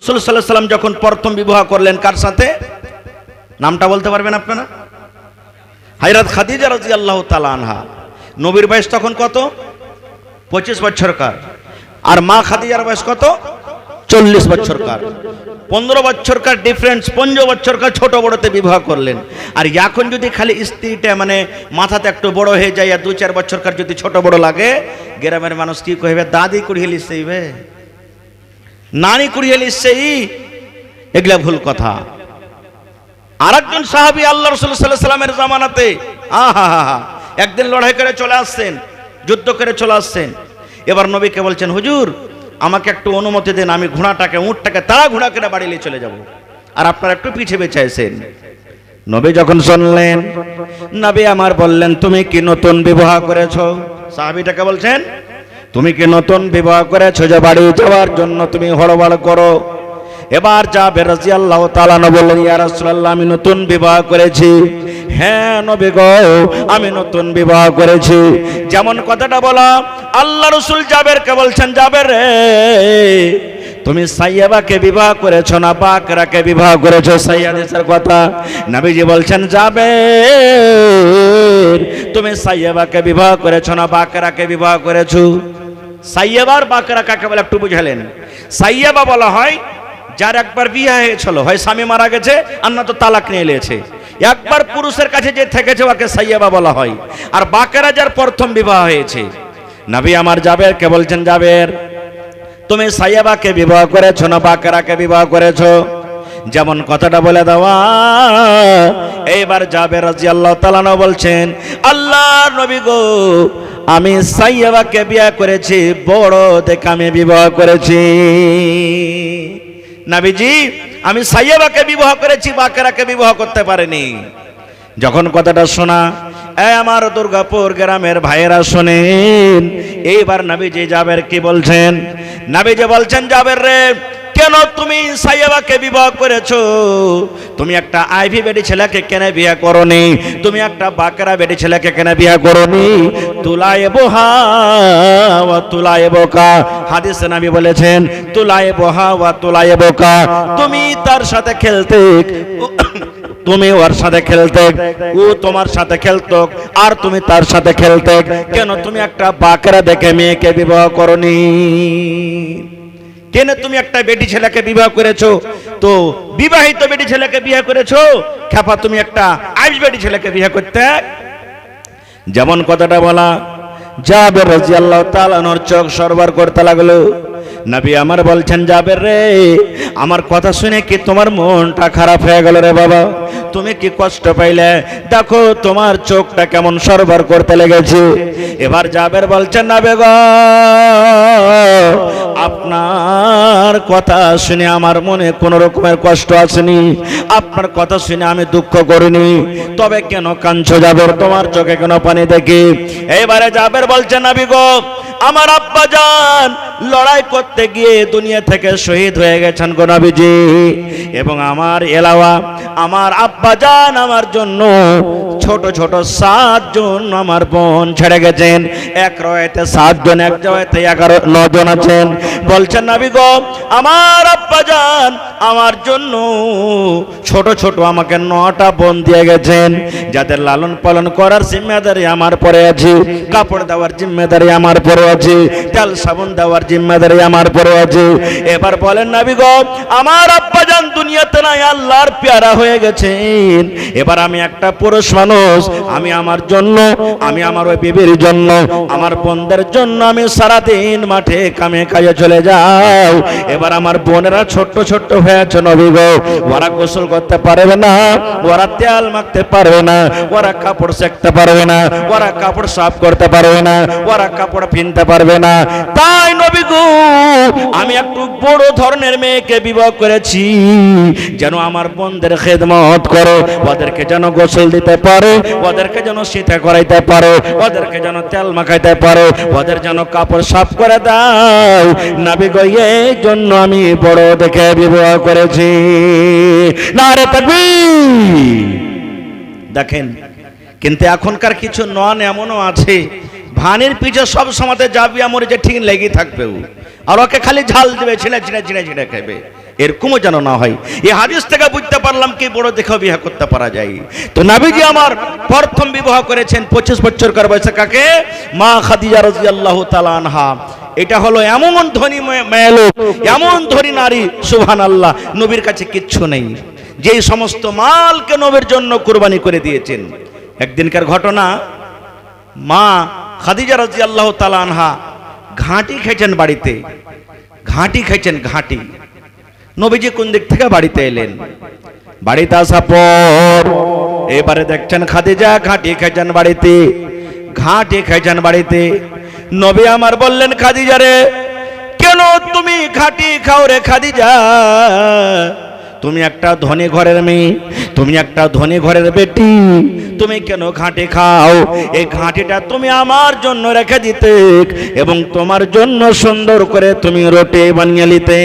রাসূল সাল্লাল্লাহু আলাইহি ওয়াসাল্লাম যখন প্রথম বিবাহ করলেন কার সাথে, নামটা বলতে পারবেন আপনারা? হযরত খাদিজা রাদিয়াল্লাহু তাআলা আনহা। নবীর বয়স তখন কত? 25 বছরকার। আর মা খাদিজার বয়স কত? 40 বছরকার। 15 বছরকার ডিফারেন্স, 15 বছরকার ছোট বড়তে বিবাহ করলেন। আর এখন যদি খালি স্ত্রীটা মানে মাথাতে একটু বড় হয়ে যায় আর 2-4 বছরকার যদি ছোট বড় লাগে, গ্রামের মানুষ কি কইবে? দাদি কুড়িয়ে লিখছেইবে, নানি কুড়িয়ে লিখছেই। এগুলা ভুল কথা। আরেকজন সাহাবী আল্লাহ রাসূল সাল্লাল্লাহু আলাইহি ওয়াসাল্লামের জামানাতে একদিন লড়াই করে চলে আসছেন, যুদ্ধ করে চলে আসছেন। এবার নবীকে বলছেন, হুজুর আমাকে একটু অনুমতি দেন, আমি ঘোড়াটাকে উটটাকে তাড়া ঘোড়া করে বাড়ি নিয়ে চলে যাব, আর আপনারা একটু পিছে বেঁচাইছেন। নবী যখন শুনলেন, নবী আমার বললেন, তুমি কি নতুন বিবাহ করেছো? সাহাবীটাকে বলছেন, তুমি কি নতুন বিবাহ করেছো যে বাড়ি যাওয়ার জন্য তুমি হড়বড় করো? এবার জাবের রাদিয়াল্লাহু তাআলা বললেন, ইয়া রাসূলুল্লাহ আমি নতুন বিবাহ করেছি। হ্যাঁ নবী গো, আমি নতুন বিবাহ করেছি। যেমন কথাটা বলা, আল্লাহ রাসূল জাবেরকে বলছেন, জাবের রে তুমি সাইয়াবাকে বিবাহ করেছো না বাকরাকে বিবাহ করেছো? সাইয়াদের কথা নবীজি বলছেন, জাবের তুমি সাইয়াবাকে বিবাহ করেছো না বাকরাকে বিবাহ করেছো? সাইয়াবার বাকরা কাকে বলে একটু বুঝালেন? সাইয়াবা বলা হয় যার একবার বিয়ে হয়েছিল, হয় স্বামী মারা গেছে আর না তো তালাক নিয়ে নিয়েছে, একবার পুরুষের কাছে যে থেকেছে ওকে সাইয়াবা বলা হয়। আর বাকরা যার প্রথম বিবাহ হয়েছে। নবী আমার জাবেরকে বলছেন, জাবের তুমি সাইয়াবাকে বিবাহ করেছো না বাকরাকে বিবাহ করেছো? যেমন কথাটা বলে দেওয়া। এইবার জাবের রাদিয়াল্লাহু তাআলা বলছেন, আল্লাহর নবী গো আমি সাইয়াবাকে বিয়ে করেছি, বড় দেখে আমি বিবাহ করেছি। নবীজি আমি সাইয়াবাকে বিবাহ করেছি, বাকরাকে বিবাহ করতে পারিনি। যখন কথাটা শোনা, আমার দুর্গাপুর গ্রামের ভাইয়েরা শোনেন। এইবার নবীজি জাবের কি বলছেন? নবীজি বলছেন, জাবের রে কেন তুমি সাইয়াবাকে বিবাহ করেছো? তুমি একটা আইভি বেটি ছেলেকে কেন বিয়ে করনি? তুমি একটা বাকরা বেটি ছেলেকে কেন বিয়ে করনি? তুলায়েবহা ওয়া তুলায়েবকা। হাদিসে নবী বলেছেন, তুলায়েবহা ওয়া তুলায়েবকা। তুমি তার সাথে খেলতে, তুমি ওর সাথে খেলতে, ও তোমার সাথে খেলতো, আর তুমি তার সাথে খেলতে। কেন তুমি একটা বাকরা দেখে মেয়েকে বিবাহ করনি? কেন তুমি একটা বেটি ছেলেকে বিবাহ করেছো? তো বিবাহিত বেটি ছেলেকে বিয়ে করেছো, খেপা তুমি একটা আইস বেটি ছেলেকে বিয়ে করতে। যেমন কথাটা বলা, জাবের রাদিয়াল্লাহু তাআলা নর চোখ সরবার করতে লাগলো। নবী আমার বলছেন, জাবের রে আমার কথা শুনে কি তোমার মনটা খারাপ হয়ে গেল রে বাবা? তুমি কি কষ্ট পাইলে? দেখো তোমার চোখটা কেমন সরবার করতে লেগেছে। এবার জাবের বলছেন, নবী গো আপনার কথা শুনে আমার মনে কোনো রকমের কষ্ট আসেনি, আপনার কথা শুনে আমি দুঃখ করিনি। তবে কেন কাঁদছো জাবের? তোমার চোখে কেন পানি দেখি? এইবারে জাবের বলছেন, নবী গো আমার আব্বা জান লড়াই করতে গিয়ে দুনিয়া থেকে শহীদ হয়ে গেছেন গো নবীজি। এবং আমার এলাওয়া আমার আব্বা জান আমার জন্য ছোট ছোট 7 জন আমার বোন ছেড়ে গেছেন। এক রয়েতে 7 জন, এক রয়েতে 9 জন আছেন। বলছেন, নবী গো আমার আব্বা জান আমার জন্য ছোট ছোট আমাকে 9টা বোন দিয়ে গেছেন, যাদের লালন পালন করার জিম্মেদারি আমার পরে আছে, কাপড় দেওয়ার জিম্মেদারি আমার পরে আছে, তেল সাবান দেওয়ার জিম্মেদারি আমার পরে আছে। এবার বলেন, নবী গো আমার আব্বা জান দুনিয়াতে নাই, আল্লাহর পেয়ারা হয়ে গেছেন। এবার আমি একটা পুরুষ মানুষ, আমি আমার জন্য, আমি আমার ওই বিবির জন্য, আমার বোনদের জন্য আমি সারাদিন মাঠে কামে কাজে চলে যাও। এবার আমার বোনেরা ছোট্ট ছোট্ট হয়েছে নবী গো, ওরা গোসল করতে পারবে না, ওরা তেল মাখতে পারবে না, ওরা কাপড় সেঁকতে পারবে না, ওরা কাপড় সাফ করতে পারবে না, ওরা কাপড় কিনতে পারবে না। তাই নবী গো আমি একটু বড় ধরনের মেয়েকে বিবাহ করেছি, যেন আমার বোনদের খেদমত করে, ওদেরকে যেন গোসল দিতে পারে, ওদেরকে যেন শীতে করাইতে পারে, ওদেরকে যেন তেল মাখাইতে পারে, ওদের যেন কাপড় সাফ করে দাও। নবী গো এই জন্য আমি বড় দেখে বিবাহ করেছি। নারে তাকবীর। দেখেন, কিন্তু এখনকার কিছু নন এমনও আছে, ভানির পিছে সব সময়তে যাবি আমার যে ঠিক লেগে থাকবে, আর ওকে খালি ঝাল দেবে, ছিঁড়ে ছিঁড়ে ছিঁড়ে ছিঁড়ে খাবে। এরকমও যেন না হয়। এই হাদিস থেকে বুঝতে পারলাম কি বড় দেখেও বিবাহ করতে পারা যায়। তো নবীজি আমার প্রথম বিবাহ করেছেন 25 বছরকার বয়সে, কাকে? মা খাদিজা রাদিয়াল্লাহু তাআলা আনহা। এটা হলো এমন ধনী মেয়ে লোক, এমন ধনী নারী, সুবহানাল্লাহ, নবীর কাছে কিচ্ছু নেই, যেই সমস্ত মালকে নবীর জন্য কুরবানি করে দিয়েছেন। একদিনকার ঘটনা, মা খাদিজা রাদিয়াল্লাহু তাআলা আনহা ঘাঁটি খেয়েছেন বাড়িতে, ঘাঁটি খেয়েছেন, ঘাঁটি। নবীজি কোন দিক থেকে বাড়িতে এলেন, বাড়িতে আসা পর এবারে দেখছেন খাদিজা ঘাঁটি খেয়েছেন বাড়িতে, ঘাঁটি খেয়েছেন বাড়িতে। নবী আমার বললেন, খাদিজা রে, কেন তুমি ঘাঁটি খাও রে খাদিজা? তুমি একটা ধনী ঘরের মেয়ে, তুমি একটা ধনী ঘরের বেটি, তুমি কেন ঘাঁটি খাও? এই ঘাঁটিটা তুমি আমার জন্য রেখে দিতে এবং তোমার জন্য সুন্দর করে তুমি রুটি বানিয়ে নিতে।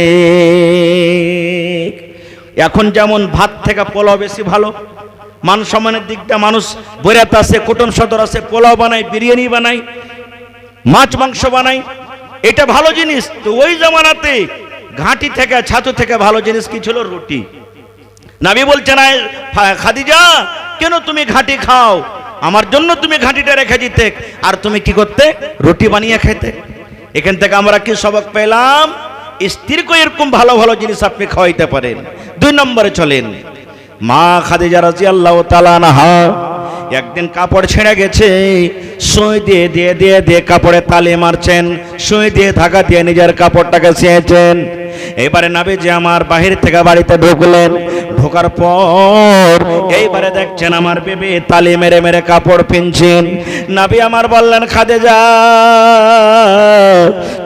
এখন যেমন ভাত থেকে পোলাও বেশি ভালো, মান সম্মানের দিকটা মানুষ বৈরাত আছে, কুটুম সদর আছে, পোলাও বানায়, বিরিয়ানি বানায়, মাছ মাংস বানায়, এটা ভালো জিনিস। তো ওই জামানাতে ঘাঁটি থেকে, ছাতু থেকে ভালো জিনিস কি ছিল? রুটি। নবী বলছেন, খাদিজা কেন তুমি ঘাঁটি খাও? আমার জন্য তুমি ঘাঁটিটা রেখে দিতে আর তুমি কি করতে? রুটি বানিয়ে খেতে। এখান থেকে আমরা কি সবক পেলাম? স্ত্রীকে এরকম ভালো ভালো জিনিস আপনি খাওয়াইতে পারেন। 2 নম্বরে চলেন, মা খাদিজা রাদিয়াল্লাহু তাআলা আনহা একদিন কাপড় ছেড়ে গেছে, সুই দিয়ে দিয়ে দিয়ে দিয়ে কাপড়ে তালি মারছেন, সুই দিয়ে ধাগা দিয়ে নিজের কাপড়টাকে ছিঁড়েছেন। এবারে নবীজি আমার বাহির থেকে বাড়িতে ঢুকলেন, ঢোকার পর এইবারে দেখছেন আমার বিবি তালি মেরে মেরে কাপড় পিনছেন। নবী আমার বললেন, খাদিজা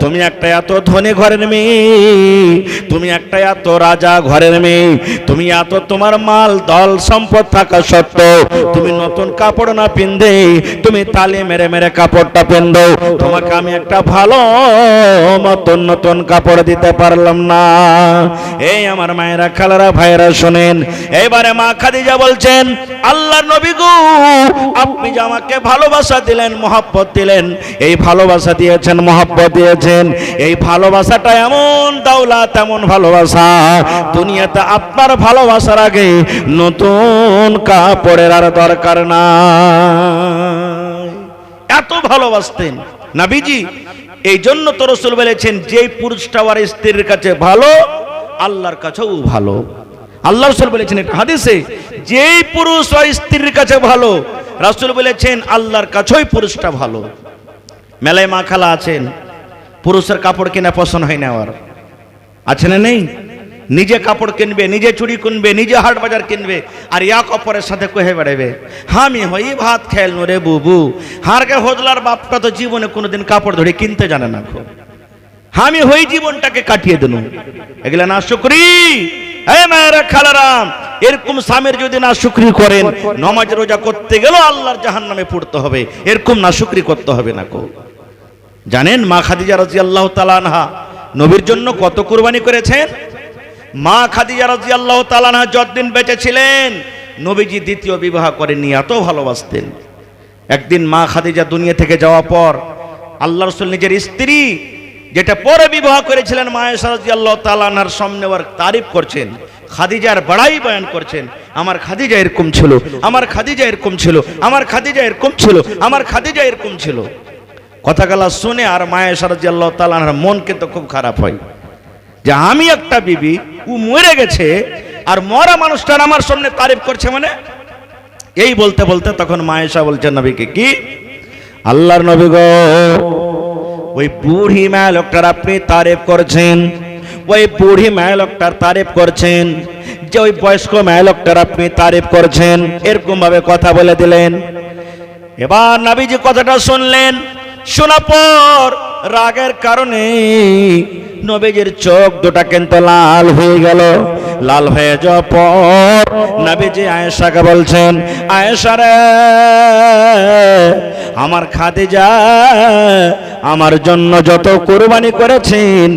তুমি একটা এত ধনী ঘরের মেয়ে, তুমি একটা এত রাজা ঘরের মেয়ে, তুমি এত তোমার মাল দল সম্পদ থাকা সত্ত্বেও তুমি নতুন কাপড় না পিনদে তুমি তালি মেরে মেরে কাপড়টা পিনদো, তোমাকে আমি একটা ভালো মতন নতুন কাপড় দিতে পারলাম না। এই আমার মায়েরা, খালারা, ভাইরা শোনেন, এবারে মা খাদিজা বলছেন, আল্লাহর নবী গো, আপনি যে আমাকে ভালোবাসা দিলেন, মহব্বত দিলেন, এই ভালোবাসা দিয়েছেন, মহব্বত দিয়েছেন, এই ভালোবাসাটা এমন দৌলত, এমন ভালোবাসা, দুনিয়াতে আপনার ভালোবাসার আগে নতুন কাপড়ের আর দরকার না। এত ভালোবাসতেন নবীজি। এই জন্য তো রাসূল বলেছেন, যেই পুরুষটা আর স্ত্রীর কাছে ভালো, আল্লাহর কাছেও ভালো। আল্লাহ রাসূল বলেছেন এটা হাদিসে, যেই পুরুষ আর স্ত্রীর কাছে ভালো, রাসূল বলেছেন আল্লাহর কাছেই পুরুষটা ভালো। মেলায় মা খালা আছেন, পুরুষের কাপড় কিনা পছন্দ হয় না, আর আছে না নেই? নিজে কাপড় কিনবে, নিজে চুড়ি কিনবে, নিজে হাট বাজার কিনবে, আর এক অপরের সাথে কহে বেড়াবে, আমি হই ভাত খেল রে বুবু। হারকে হজলার বাপটা তো জীবনে কোনোদিন কাপড় ধরে কিনতে জানে না, আমি হই জীবনটাকে কাটিয়ে দিল। এগুলা না শুকরি। এই মায়েরা, খালারাম, এরকম স্বামীর যদি না শুকরি করেন, নামাজ রোজা করতে গেলেও আল্লাহর জাহান্নামে পড়তে হবে। এরকম না শুকরি করতে হবে না কো। জানেন মা খাদিজা রাদিয়াল্লাহু তাআলা আনহা নবীর জন্য কত কুরবানি করেছেন? মা খাদিজা রাদিয়াল্লাহু তাআলা আনহা যতদিন বেঁচে ছিলেন, নবীজি দ্বিতীয় বিবাহ করেননি, এত ভালোবাসতেন। একদিন মা খাদিজা দুনিয়া থেকে যাওয়ার পর আল্লাহ রাসূল নিজের স্ত্রী, যেটা পরে বিবাহ করেছিলেন মা আয়েশা রাদিয়াল্লাহু তাআলা আনহার সামনে ওর তারিফ করছেন, খাদিজার বড়াই বয়ান করছেন, আমার খাদিজা এরকম ছিল, আমার খাদিজা এরকম ছিল, আমার খাদিজা এরকম ছিল, আমার খাদিজা এরকম ছিল। কথাগুলো শুনে আর মা আয়েশা রাদিয়াল্লাহু তাআলা আনহার মন কিন্তু খুব খারাপ হয়, যে আমি একটা বিবি, ও মরে গেছে, আর মরা মানুষটা আমার সামনে তারিফ করছে। মানে এই বলতে বলতে তখন মা আয়েশা বলছেন নবীকে, কি আল্লাহর নবী গো, ওই বুড়ি মেয়ে লোকটার আপনি তারিফ করছেন, ওই বুড়ি মেয়ে লোকটার তারিফ করছেন, যে ওই বয়স্ক মেয়ে লোকটার আপনি তারিফ করছেন, এরকম ভাবে কথা বলে দিলেন। এবার নবীজি কথাটা শুনলেন, শোনার পর রাগের কারণে নবীজির চোখ দুটা কিন্তু লাল হয়ে গেল। লাল হয়ে যাওয়ার পর নবীজি আয়েশাকে বলছেন, আয়েশা রে, আমার খাদিজা আমার জন্য যত কুরবানি করেছেন,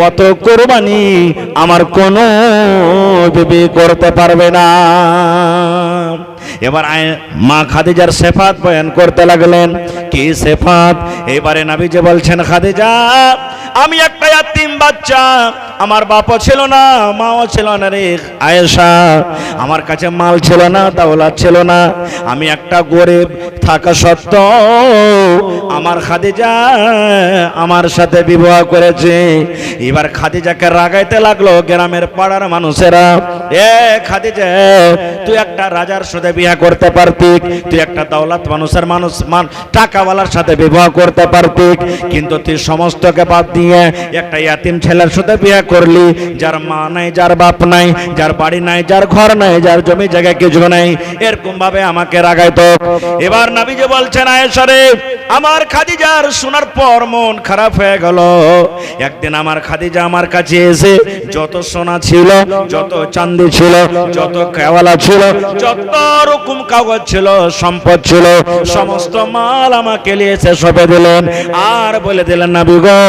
অত কুরবানি আমার কোনো বিবি করতে পারবে না। এবার মা খাদিজার সিফাত বয়ান করতে লাগলেন। কি সিফাত? এবারে নবীজি বলছেন, খাদিজা আমি একটা ইয়াতিম বাচ্চা, আমার বাপও ছিল না, মাও ছিল না রে আয়েশা। আমার কাছে মাল ছিল না, দৌলত ছিল না, আমি একটা গরিব থাকা সত্ত্বেও আমার খাদিজা আমার সাথে বিবাহ করেছে। এবার খাদিজাকে রাগাইতে লাগলো গ্রামের পাড়ার মানুষেরা, এ খাদিজা, তুই একটা রাজার সাথে বিয়ে করতে পারতি, তুই একটা দৌলত মানুষের টাকাওয়ালার সাথে বিবাহ করতে পারতি, কিন্তু তুই সমস্তকে বাদ দিয়ে একটা ইয়াতিম ছেলের সাথে বিয়ে করলি, যার মা নাই, যার বাপ নাই, যার বাড়ি নাই, যার ঘর নাই, যার জমি জায়গা কিছু নাই। এরকম ভাবে আমাকে রাগাইতো। এবার নবীজি বলছেন, আয়েশা রে, আমার খাদিজার শোনার পর মন খারাপ হয়ে গেল। একদিন আমার খাদিজা আমার কাছে এসে যত সোনা ছিল, যত চাঁদি ছিল, যত কেওয়ালা ছিল, যত রকম কাগজ ছিল, সম্পদ ছিল, সমস্ত মাল আমাকে নিয়ে এসে সঁপে দিলেন আর বলে দিলেন, নবী গো,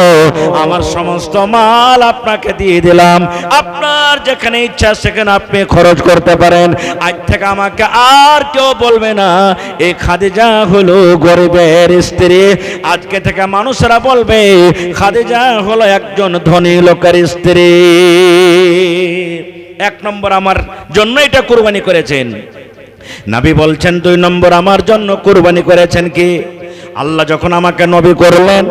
আমার সমস্ত মাল আপনাকে দিয়ে দিলাম, আপনার যেখানে ইচ্ছা সেখানে আপনি খরচ করতে পারেন। আজ থেকে আমাকে আর কেউ বলবে না এই খাদিজা হলো গরিবের স্ত্রী, আজকে থেকে মানুষেরা বলবে খাদিজা হলো একজন ধনী লোকের স্ত্রী। এক নম্বর আমার জন্য এটা কুরবানি করেছেন। নবী বলছেন, দুই নম্বর আমার জন্য কুরবানি করেছেন কি? আল্লাহ যখন আমাকে নবী করলেন,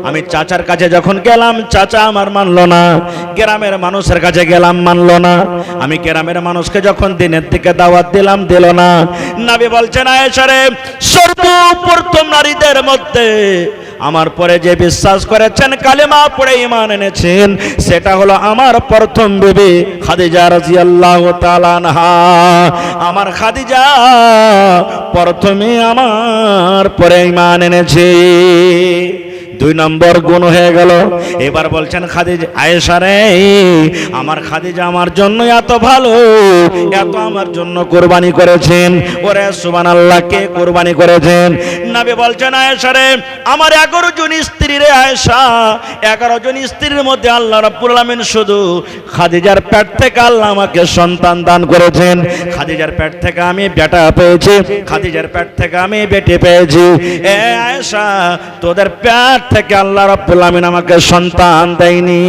আমি চাচার কাছে যখন গেলাম, চাচা আমার মানলো না, গ্রামের মানুষের কাছে গেলাম, মানলো না, আমি গ্রামের মানুষকে যখন দিনের দিকে দাওয়াত দিলাম, দিল না। নবী বলছেন, আয়েশা রে, সর্বপ্রথম নারীদের মধ্যে আমার পরে যে বিশ্বাস করেছেন, কালেমা পড়ে ঈমান এনেছেন, সেটা হলো আমার প্রথম বিবি খাদিজা রাদিয়াল্লাহু তাআলা আনহা। আমার খাদিজা প্রথমে আমার পরে ঈমান এনেছে। দুই নম্বর গুণ হয়ে গেল। এবার বলছেন খাদিজা, আয়েশা রে, আমার খাদিজা আমার জন্য এত ভালো, এত আমার জন্য কুরবানি করেছেন। ওরে সুবহানাল্লাহ, কে কুরবানি করেছেন? নবী বলছেন, আয়েশা রে, আমার 11 জন স্ত্রী রে আয়েশা, 11 জন স্ত্রীর মধ্যে আল্লাহ রাব্বুল আলামিন শুধু খাদিজার পেট থেকে আল্লাহ আমাকে সন্তান দান করেছেন। খাদিজার পেট থেকে আমি বেটা পেয়েছি, খাদিজার পেট থেকে আমি বেটি পেয়েছি। এ আয়েশা, তোদের পেট থেকে আল্লাহ রাব্বুল আমিন আমাকে সন্তান দেয়নি,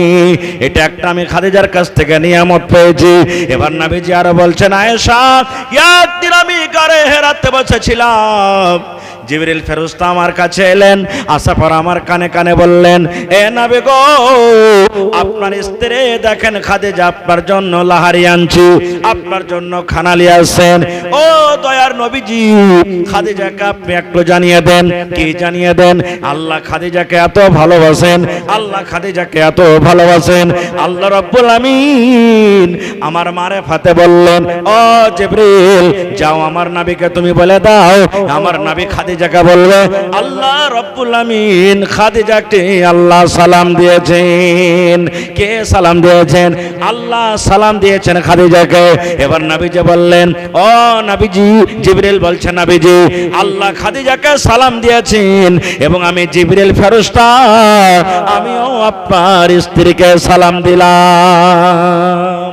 এটা একটা আমি খাদিজার কাছ থেকে নিয়ামত পেয়েছি। এবার নবীজি আরো বলছেন, আয়েশা, একদিন আমি গারে হেরাতে বসেছিলাম, জিবরিল ফেরেশতা আমার কাছে এলেন, আসার পর আমার কানে কানে বললেন, এ নবী গো, আপনার স্ত্রী দেখেন খাদিজা আপনার জন্য লাহারি আনছি, আপনার জন্য খানা নিয়ে আসেন। ও দয়ার নবীজি, খাদিজাকে আপনি একটু জানিয়ে দেন। কি জানিয়ে দেন? আল্লাহ খাদিজাকে এত ভালোবাসেন, আল্লাহ খাদিজাকে এত ভালোবাসেন। আল্লাহ রাব্বুল আমিন আমার মারে ফাতে বললেন, ও জিবরিল, যাও আমার নবীকে তুমি বলে দাও, আমার নবী খাদিজাকে বলবে, আল্লাহ রাব্বুল আমিন খাদিজাকে আল্লাহ সালাম দিয়েছেন। কে সালাম দিয়েছেন? আল্লাহ সালাম দিয়েছেন খাদিজাকে। এবার নবীজি বললেন, ও নবীজি, জিবরিল বলছেন, নবীজি, আল্লাহ খাদিজাকে সালাম দিয়েছেন এবং আমি জিবরিল ফেরেশতা, আমিও আপনার স্ত্রীকে সালাম দিলাম,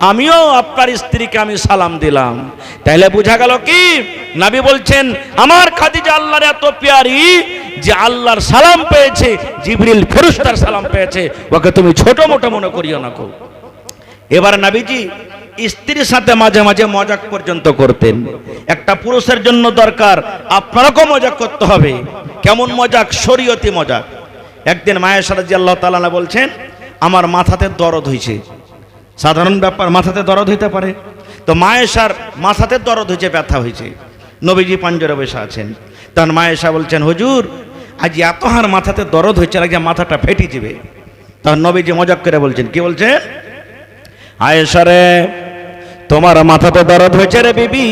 আমিও আপনার স্ত্রীকে আমি সালাম দিলাম। তাহলে বোঝা গেল কি? নবী বলছেন, আমার খাদিজা আল্লাহর এত প্যারি যে আল্লাহর সালাম পেয়েছে, জিবরিল ফেরেশতার সালাম পেয়েছে, ওকে তুমি ছোট মোটো মনে করিও না কো। এবার নবীজি স্ত্রীর সাথে মাঝে মাঝে মজাক পর্যন্ত করতেন। একটা পুরুষের জন্য দরকার আপনারকেও মজাক করতে হবে। কেমন মজাক? শরীয়তি মজাক। একদিন আয়েশা রাদিয়াল্লাহু তাআলা আনহা বলছেন, আমার মাথাতে দরদ হয়েছে। সাধারণ ব্যাপার, মাথাতে দরদ হইতে পারে। তো আয়েশার মাথাতে দরদ হয়েছে, ব্যথা হয়েছে। নবীজি পাঞ্জরে বসে আছেন। তখন আয়েশা বলছেন, হুজুর, আজ এত হার মাথাতে দরদ হয়েছে, লাগে মাথাটা ফেটে যাবে। তখন নবীজি মজাক করে বলছেন, কি বলছেন? আয়েশা রে, তোমার মাথাতে দরদ হয়েছে রে বিবি,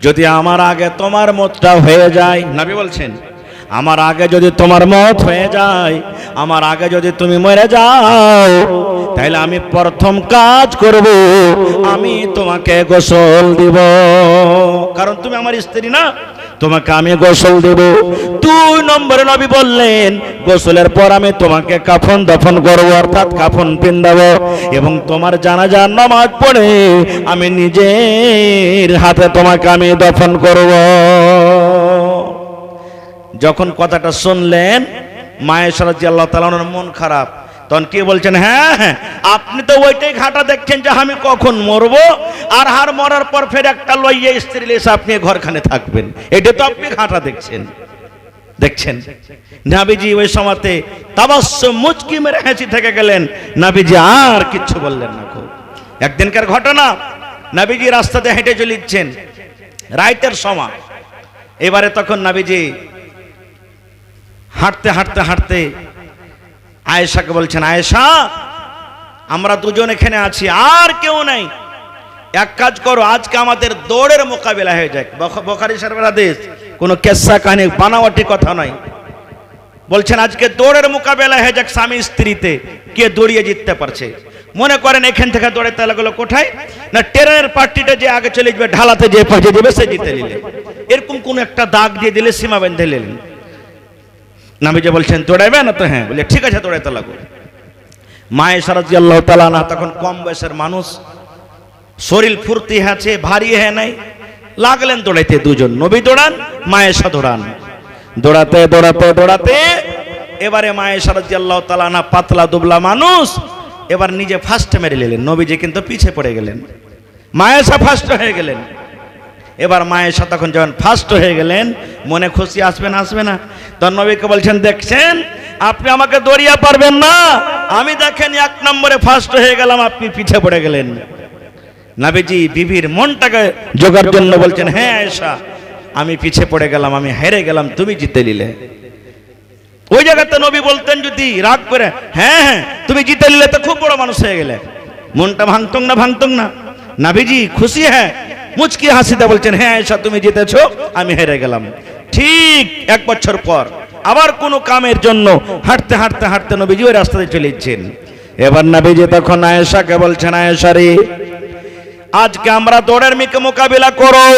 যদি আমার আগে তোমার মতটা হয়ে যায়, নবী বলছেন, আমার আগে যদি তোমার মত হয়ে যায়, আমার আগে যদি তুমি মরে যাও, তাহলে আমি প্রথম কাজ করব, আমি তোমাকে গোসল দিব। কারণ তুমি আমার স্ত্রী না, তোমাকে আমি গোসল দেব। 2 নম্বরে নবী বললেন, গোসলের পর আমি তোমাকে কাফন দফন করব, অর্থাৎ কাফন পিন্দাবো, এবং তোমার জানাজার নামাজ পড়ে আমি নিজের হাতে তোমাকে আমি দফন করব। যখন কথাটা শুনলেন, মায়েশা রাদিয়াল্লাহু তাআলা আনহার মন খারাপ। তখন কি বলছেন, হ্যাঁ হ্যাঁ আপনি তো ওইটাই ঘাটা দেখছেন যে আমি কখন মরবো, আর হার মরার পর ফের একটা লইয়ে স্ত্রী এসে আপনি ঘরখানে থাকবেন, এটা তো আপনি ঘাটা দেখছেন। দেখছেন নবীজি ওই সময়তে তাবাসসুম মুচকি মেরে হেসে থেকে গেলেন। নবীজি আর কিচ্ছু বললেন না। একদিনকার ঘটনা, নবীজি রাস্তাতে হেঁটে চলেছেন রাইতের সময়। এবারে তখন নবীজি হাঁটতে হাঁটতে হাঁটতে আয়েশাকে বলছেন, আয়েশা আমরা দুজন এখানে আছি, আর কেউ নাই, এক কাজ করো আজকে আমাদের দৌড়ের মোকাবিলা হয়ে যাক। বুখারী শরীফের হাদিস, কোনো কেসা কাহিনী বানাওয়াটি কথা নয়। বলছেন আজকে দৌড়ের মোকাবিলা হয়ে যাক, স্বামী স্ত্রীতে কে দৌড়িয়ে জিততে পারছে। মনে করেন এখান থেকে দৌড়াতে লাগলো কোথায় না, ট্রেনের পার্টিটা যে আগে চলে যাবে ঢালাতে যে পৌঁছে যাবে সে জিতে নিলে, এরকম কোন একটা দাগ দিয়ে দিলে, সীমা বেঁধে নিলেন। নবীজি বলছেন দৌড়াবে না তো, হ্যাঁ, বলে ঠিক আছে দৌড়াতে লাগো। মায়েশা রাদিয়াল্লাহু তাআলা আনহা তখন কম বয়সের মানুষ, শরীর ফুর্তি আছে, ভারী হ্যাঁ নাই, লাগলেন দৌড়াইতে। দুজন, নবী দৌড়ান, মায়েশা দৌড়ান। দৌড়াতে দৌড়াতে দৌড়াতে এবারে মায়েশা রাদিয়াল্লাহু তাআলা আনহা পাতলা দুবলা মানুষ, এবার নিজে ফার্স্ট মেরে নিলেন। নবীজি কিন্তু পিছে পড়ে গেলেন, মায়েশা ফার্স্ট হয়ে গেলেন। এবার মায়েশা তখন যখন ফার্স্ট হয়ে গেলেন, মনে খুশি আসবে না, আসবে না? তখন নবীকে বলছেন, দেখছেন আপনি আমাকে দৌড়িয়ে পারবেন না, আমি দেখেন এক নম্বরে ফার্স্ট হয়ে গেলাম, আপনি পিছে পড়ে গেলেন। নবীজি বিবির মনটাকে জোগার জন্য বলছেন, হ্যাঁ আয়েশা আমি পিছে পড়ে গেলাম, আমি হেরে গেলাম, তুমি জিতে নিলে। ওই জায়গাতে নবী বলতেন যদি রাগ করে, হ্যাঁ হ্যাঁ তুমি জিতে নিলে, তো খুব বড় মানুষ হয়ে গেলে, মনটা ভাঙতং না, ভাঙতং না? নবীজি খুশি, হ্যাঁ মুচকি হাসিতে বলছেন, হ্যাঁ আয়েশা তুমি জিতেছো, আমি হেরে গেলাম। ঠিক এক বছর পর আবার কোনো কামের জন্য হাঁটতে হাঁটতে হাঁটতে নবীজি ওই রাস্তাতে চলে যাচ্ছেন। এবার নবীজি তখন আয়েশাকে বলছেন, আয়েশা রে আজকে আমরা দৌড়ের মোকাবিলা করো।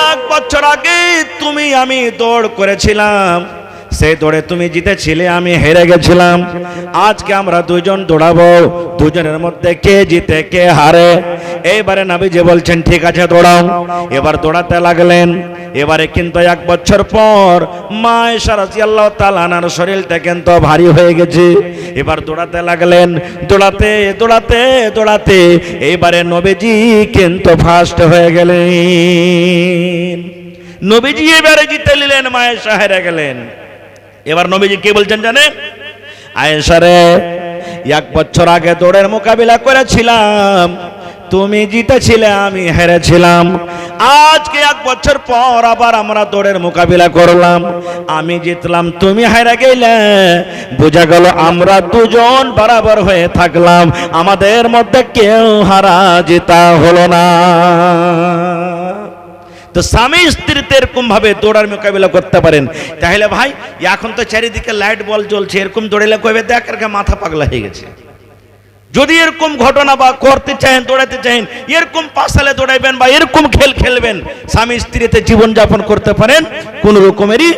এক বছর আগে তুমি আমি দৌড় করেছিলাম, সেই দৌড়ে তুমি জিতেছিলে, আমি হেরে গেছিলাম। আজকে আমরা দুজন দৌড়াবো, দুজনের মধ্যে কে জিতে কে হারে। এইবারে নবীজি বলছেন ঠিক আছে দৌড়াও। এবার দৌড়াতে লাগলেন। এবারে কিন্তু এক বছর পর মায়েশা রাদিয়াল্লাহু তাআলা আনহার শরীরটা কিন্তু ভারী হয়ে গেছে। এবার দৌড়াতে লাগলেন, দৌড়াতে দৌড়াতে দৌড়াতে এইবারে নবীজি কিন্তু ফার্স্ট হয়ে গেলেন। নবীজি এবারে জিতে নিলেন, মায়েশা হেরে গেলেন। এবার নবীজি কি বলছেন জানেন? আয়েশা রে এক বছর আগে দৌড়ের মোকাবিলা করেছিলাম, তুমি জিতেছিলে, আমি হেরেছিলাম। আজকে এক বছর পর আবার আমরা দৌড়ের মোকাবিলা করলাম, আমি জিতলাম, তুমি হেরে গেলে। বোঝা গেল আমরা দুজন বরাবর হয়ে থাকলাম, আমাদের মধ্যে কেউ হারা জেতা হলো না। তো স্বামী স্ত্রীতে এরকম ভাবে দৌড়ার মোকাবিলা করতে পারেন। তাহলে ভাই এখন তো চারিদিকে লাইট বল জ্বলছে, এরকম দৌড়ালে কবে দেখ মাথা পাগলা হয়ে গেছে। যদি এরকম ঘটনা বা করতে চান, দৌড়াতে চান, এরকম পাশালে দৌড়াইবেন বা এরকম খেল খেলবেন, স্বামী স্ত্রীতে জীবন যাপন করতে পারেন, কোন রকমেরই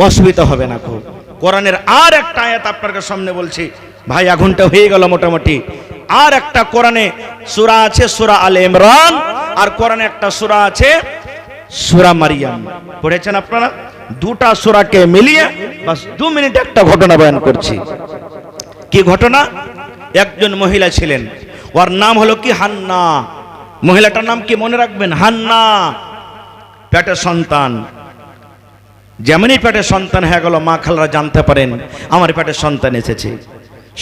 অসুবিধা হবে না। খুব কোরআনের আর একটা আয়াত আপনাদের সামনে বলছি ভাই, ঘন্টা হয়ে গেল মোটামুটি। আর একটা কোরআনে সূরা আছে, সূরা আলে ইমরান, আর কোরআনে একটা সূরা আছে সূরা মারিয়াম। পড়েছেন আপনারা? দুটা সূরাকে মিলিয়ে বাস 2 মিনিট একটা ঘটনা বয়ান করছি। কি ঘটনা? একজন মহিলা ছিলেন, ওর নাম হলো কি হান্না। মহিলাটার নাম কি মনে রাখবেন? হান্না। পেটে সন্তান, যেমনই পেটে সন্তান হয়ে গেল, মা খালারা জানতে পারেন আমার পেটে সন্তান এসেছে।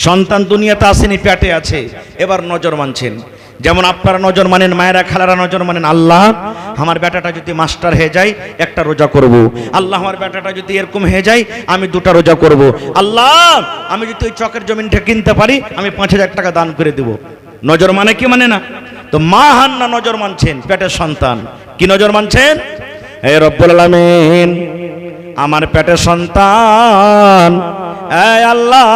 সন্তান দুনিয়াতে আসেনি, পেটে আছে। এবার নজর মানছেন, যেমন আপনারা নজর মানেন, মায়েরা খালারা নজর মানেন, আল্লাহ আমার বেটাটা যদি মাস্টার হয়ে যায় একটা রোজা করব, আল্লাহ আমার বেটাটা যদি এরকম হয়ে যায় আমি 2টা রোজা করব, আল্লাহ আমি যদি ওই চকের জমিনটা কিনতে পারি আমি 5,000 টাকা দান করে দেব। নজর মানে কি মানে না? তো মা হান্না নজর মানছেন পেটের সন্তান। কি নজর মানছেন? হে রব্বুল আলামিন আমার পেটের সন্তান, এই আল্লাহ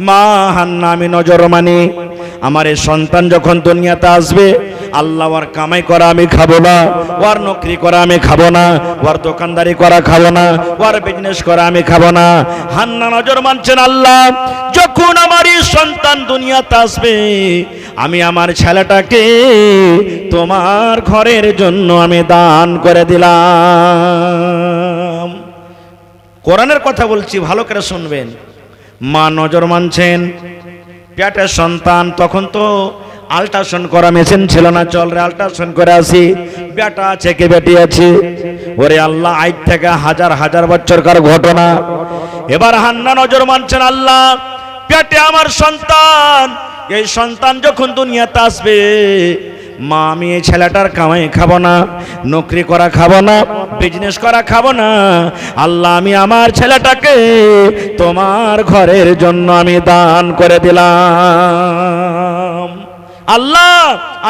মা হান্না আমি নজর মানি, আমার এই সন্তান যখন দুনিয়াতে আসবে, আল্লাহ ওর কামাই করা আমি খাবো না, ওর নকরি করা আমি খাবো না, ওর দোকানদারি করা খাবো না, ওর বিজনেস করা আমি খাবো না। হান্না নজর মানছেন, আল্লাহ যখন আমার এই সন্তান দুনিয়াতে আসবে, আমি আমার ছেলেটাকে তোমার ঘরের জন্য আমি দান করে দিলাম। কোরআনের কথা বলছি, ভালো করে শুনবেন। মা নজর মানছেন, পেটের সন্তান, তখন তো আল্ট্রাসাউন্ড করা মেশিন ছিল না, চল রে আল্ট্রাসাউন্ড করে আসি, বেটা আছে কে বেটি আছে। ওরে আল্লাহ, আজ থেকে হাজার হাজার বছরকার ঘটনা। এবার হান্না নজর মানছেন, আল্লাহ পেটে আমার সন্তান, এই সন্তান যখন দুনিয়াতে আসবে, মা আমি এই ছেলেটার কামাই খাবো না, নকরি করা খাবো না, বিজনেস করা খাবো না, আল্লাহ আমি আমার ছেলেটাকে তোমার ঘরের জন্য আমি দান করে দিলাম। আল্লাহ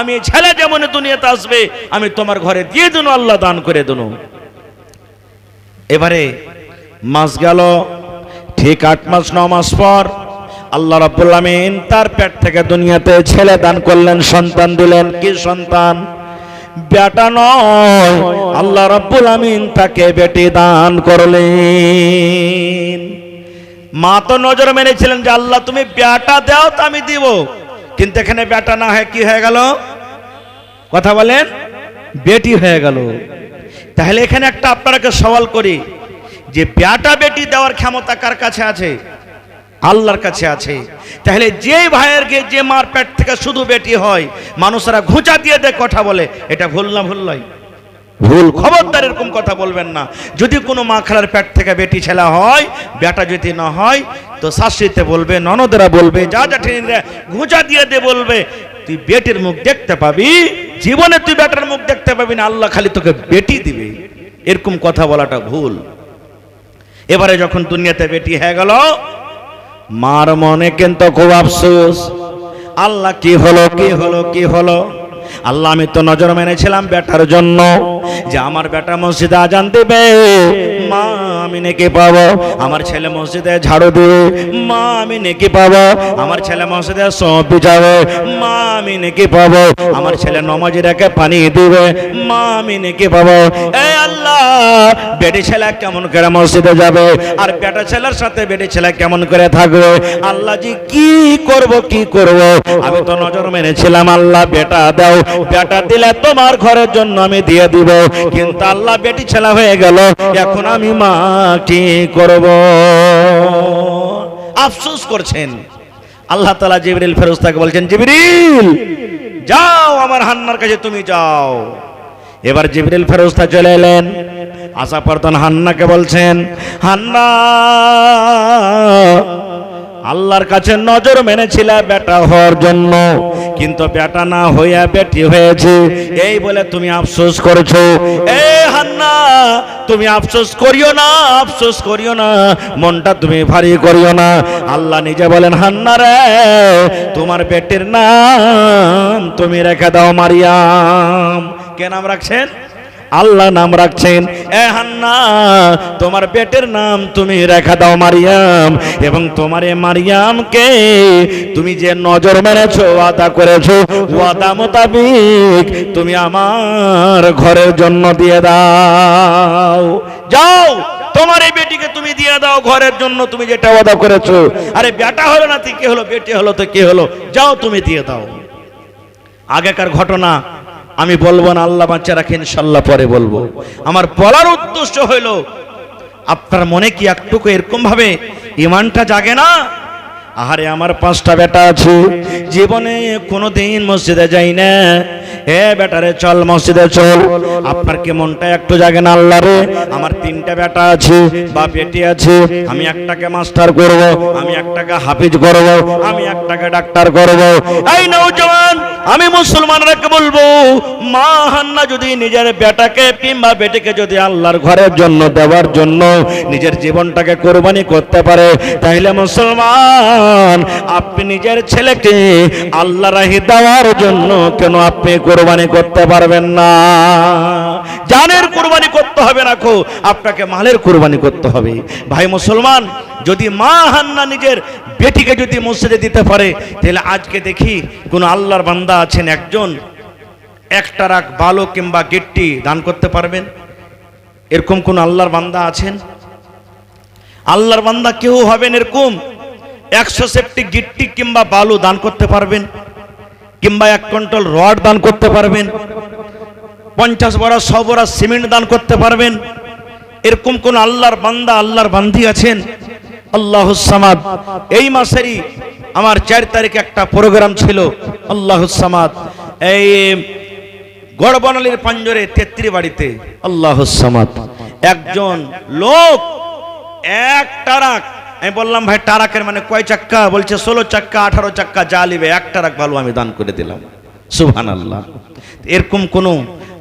আমি ছেলে যেমন দুনিয়াতে আসবে আমি তোমার ঘরে দিয়ে দেবো, আল্লাহ দান করে দেবো। এবারে মাস গেল, ঠিক 8 মাস 9 মাস পর আল্লাহ রাব্বুল আমিন তার পেট থেকে দুনিয়াতে ছেলে দান করলেন, সন্তান দিলেন। কি সন্তান? বেটা নয়, আল্লাহ রাব্বুল আমিন তাকে বেটি দান করলেন। মা তো নজর মেনেছিলেন যে আল্লাহ তুমি বেটা দাও তো আমি দিব, কিন্তু এখানে বেটা না হয় কি হয়ে গেল? কথা বলেন, বেটি হয়ে গেল। তাহলে এখানে একটা আপনাকে সওয়াল করি, যে বেটা বেটি দেওয়ার ক্ষমতা কার কাছে আছে? আল্লাহর কাছে আছে। তাহলে যে ভাইয়ের গে যে মার পেট থেকে শুধু বেটি হয়, মানুষরা ঘুঁচা দিয়ে দেয়, কথা বলে, এটা ভুল না? ভুল নয়, ভুল। খবরদার এরকম কথা বলবেন না। যদি কোনো মা খালার পেট থেকে বেটি ছেলে হয়, বেটা যদি না হয়, তো শাশুড়িতে বলবে, ননদেরা বলবে, যা জ্যাঠিনীরা ঘুঁচা দিয়ে দে, বলবে তুই বেটির মুখ দেখতে পাবি, জীবনে তুই বেটার মুখ দেখতে পাবি না, আল্লাহ খালি তোকে বেটি দিবে। এরকম কথা বলাটা ভুল। এবারে যখন দুনিয়াতে বেটি হয়ে গেল, মার মনে কিন্তু খুব আফসোস, আল্লাহ কি হলো কি হলো কি হলো। আল্লাহ আমি তো নজর মেনেছিলাম বেটার জন্য, যে আমার বেটা মসজিদে আজান দেবে, মা আমি নেকি পাবো। আমার ছেলে মসজিদে ঝাড়ু দেবে, মা আমি নেকি পাবো। আমার ছেলে মসজিদে সব বিছাবে, মা আমি নেকি পাবো। আমার ছেলে নামাজি রেখে পানি দিবে, মা আমি নেকি পাবো। এই আল্লাহ, বেটি ছেলে কেমন করে মসজিদে যাবে, আর বেটা ছেলের সাথে বেটি ছেলে কেমন করে থাকবে? আল্লাহ জি কি করব কি করব। আমি তো নজর মেনেছিলাম আল্লাহ বেটা দাও, বেটা দিলে তোমার ঘরের জন্য আমি দিয়ে দিব, কিন্তু আল্লাহ বেটি ছেলে হয়ে গেল, এখন আমি মা কি করব? আফসোস করছেন। আল্লাহ তাআলা জিবরিল ফেরেশতাকে বলছেন, জিবরিল যাও আমার হান্নার কাছে তুমি যাও। এবার জিবরিল ফেরেশতা চলে এলেন, আসা পরতন হান্নাকে বলছেন, হান্না আল্লাহর কাছে নজর মেনেছিল বেটা হওয়ার জন্য, কিন্তু বেটা না হইয়া বেটি হয়েছে, এই বলে তুমি আফসোস করছো। এ হান্না, তুমি আফসোস করিও না, আফসোস করিও না, মনটা তুমি ভারী করিও না। আল্লাহ নিজে বলেন, হান্না রে তোমার বেটির নাম তুমি রেখে দাও মারিয়াম। কে নাম রাখছেন? আল্লাহ নাম রাখছেন। এ হান্না তোমার বেটের নাম তুমি রেখে দাও মারিয়াম, এবং তোমার এ মারিয়ামকে তুমি যে নজর মেনেছো, ওয়াদা করেছো, ওয়াদা মোতাবেক তুমি আমার ঘরের জন্য দিয়ে দাও। যাও তোমার এই বেটিকে তুমি দিয়ে দাও ঘরের জন্য, তুমি যেটা ওয়াদা করেছো। আরে বেটা হলো না তো কি হলো, বেটি হলো তো কি হলো, যাও তুমি দিয়ে দাও। আগেকার ঘটনা আমি বলবো না, আল্লাহ বাচ্চা রাখে, ইনশাল্লাহ পরে বলবো। আমার বলার উদ্দেশ্য হইল, আপনার মনে কি একটুকু এরকম ভাবে ইমানটা জাগে না? আহারে আমার 5টা বেটা আছে, জীবনে কোনোদিন মসজিদে যাই না। হে বেটারে চল মসজিদে চল। আপনার কি মনটা একটু জাগে না? আল্লাহ রে আমার 3টা বেটা আছে বা বেটি আছে, আমি একটাকে মাস্টার করব, আমি একটাকে হাফিজ করব, আমি একটাকে ডাক্তার করব। এই নওজওয়ান, আমি মুসলমানরাকে বলবো, মা হান্না যদি নিজের বেটাকে কিংবা বেটিকে যদি আল্লাহর ঘরের জন্য দেওয়ার জন্য নিজের জীবনটাকে কোরবানি করতে পারে, তাহলে মুসলমান আপনি নিজের ছেলেকে আল্লাহর রাহে দেওয়ার জন্য কেন আপনি কোরবানি করতে পারবেন না? জানের কোরবানি করতে হবে না, আপনাকে মালের কোরবানি করতে হবে। ভাই মুসলমান, যদি মা হান্না নিজের বেটিকে যদি মসজিদে দিতে পারে, তাহলে আজকে দেখি কোন আল্লাহর বান্দা আছেন একজন 1 ট্রাক বালু কিংবা গিট্টি দান করতে পারবেন? এরকম কোন আল্লাহর বান্দা আছেন? আল্লাহর বান্দা কেউ হবেন এরকম 100 সেফটি গিট্টি কিংবা বালু দান করতে পারবেন, কিংবা 1 কুইন্টাল রড দান করতে পারবেন, 50 বড়া 100 বড়া সিমেন্ট দান করতে পারবেন? এরকম কোন আল্লাহর বান্দা আল্লাহর বান্দি আছেন? আল্লাহুস সামাদ। এই মাসেরই আমার 4 তারিখে একটা প্রোগ্রাম ছিল আল্লাহুস সামাদ, এই গড়বনালীর পাঞ্জরে 33 বাড়িতে আল্লাহুস সামাদ। একজন লোক এক টারাক, আমি বললাম ভাই টারাকের মানে কয় চাক্কা? বলছে 16 চাক্কা 18 চাক্কা যা লিবে, এক টারাক ভালো আমি দান করে দিলাম। সুবহানাল্লাহ। এরকম কোন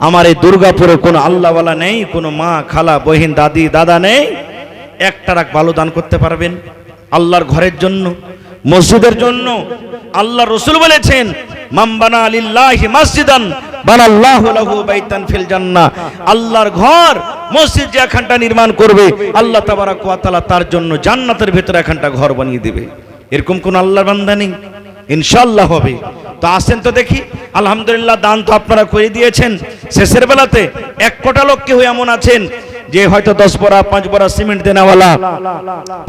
আমার এই দুর্গাপুরে কোন আল্লাহওয়ালা নেই, কোন মা খালা বহিন দাদি দাদা নেই এক টারাক ভালো দান করতে পারবেন আল্লাহর ঘরের জন্য, মসজিদের জন্য? আল্লাহ রাসূল বলেছেন, মান বানা লিল্লাহি মসজিদান বানাল্লাহু লাহু বাইতান ফিল জান্নাহ। আল্লাহর ঘর মসজিদ যে এখানটা নির্মাণ করবে, আল্লাহ তাবারাক ওয়া তাআলা তার জন্য জান্নাতের ভিতরে এখানটা ঘর বানিয়ে দিবে। এরকম কোন আল্লাহর বান্দা নেই? ইনশাআল্লাহ হবে। তো আসেন তো দেখি। আলহামদুলিল্লাহ দান তো আপনারা করে দিয়েছেন। শেষের বেলাতে 1 কোটা লোক কেউ এমন আছেন যে হয়তো 10 বড়া 5 বড়া সিমেন্ট দেনেওয়ালা,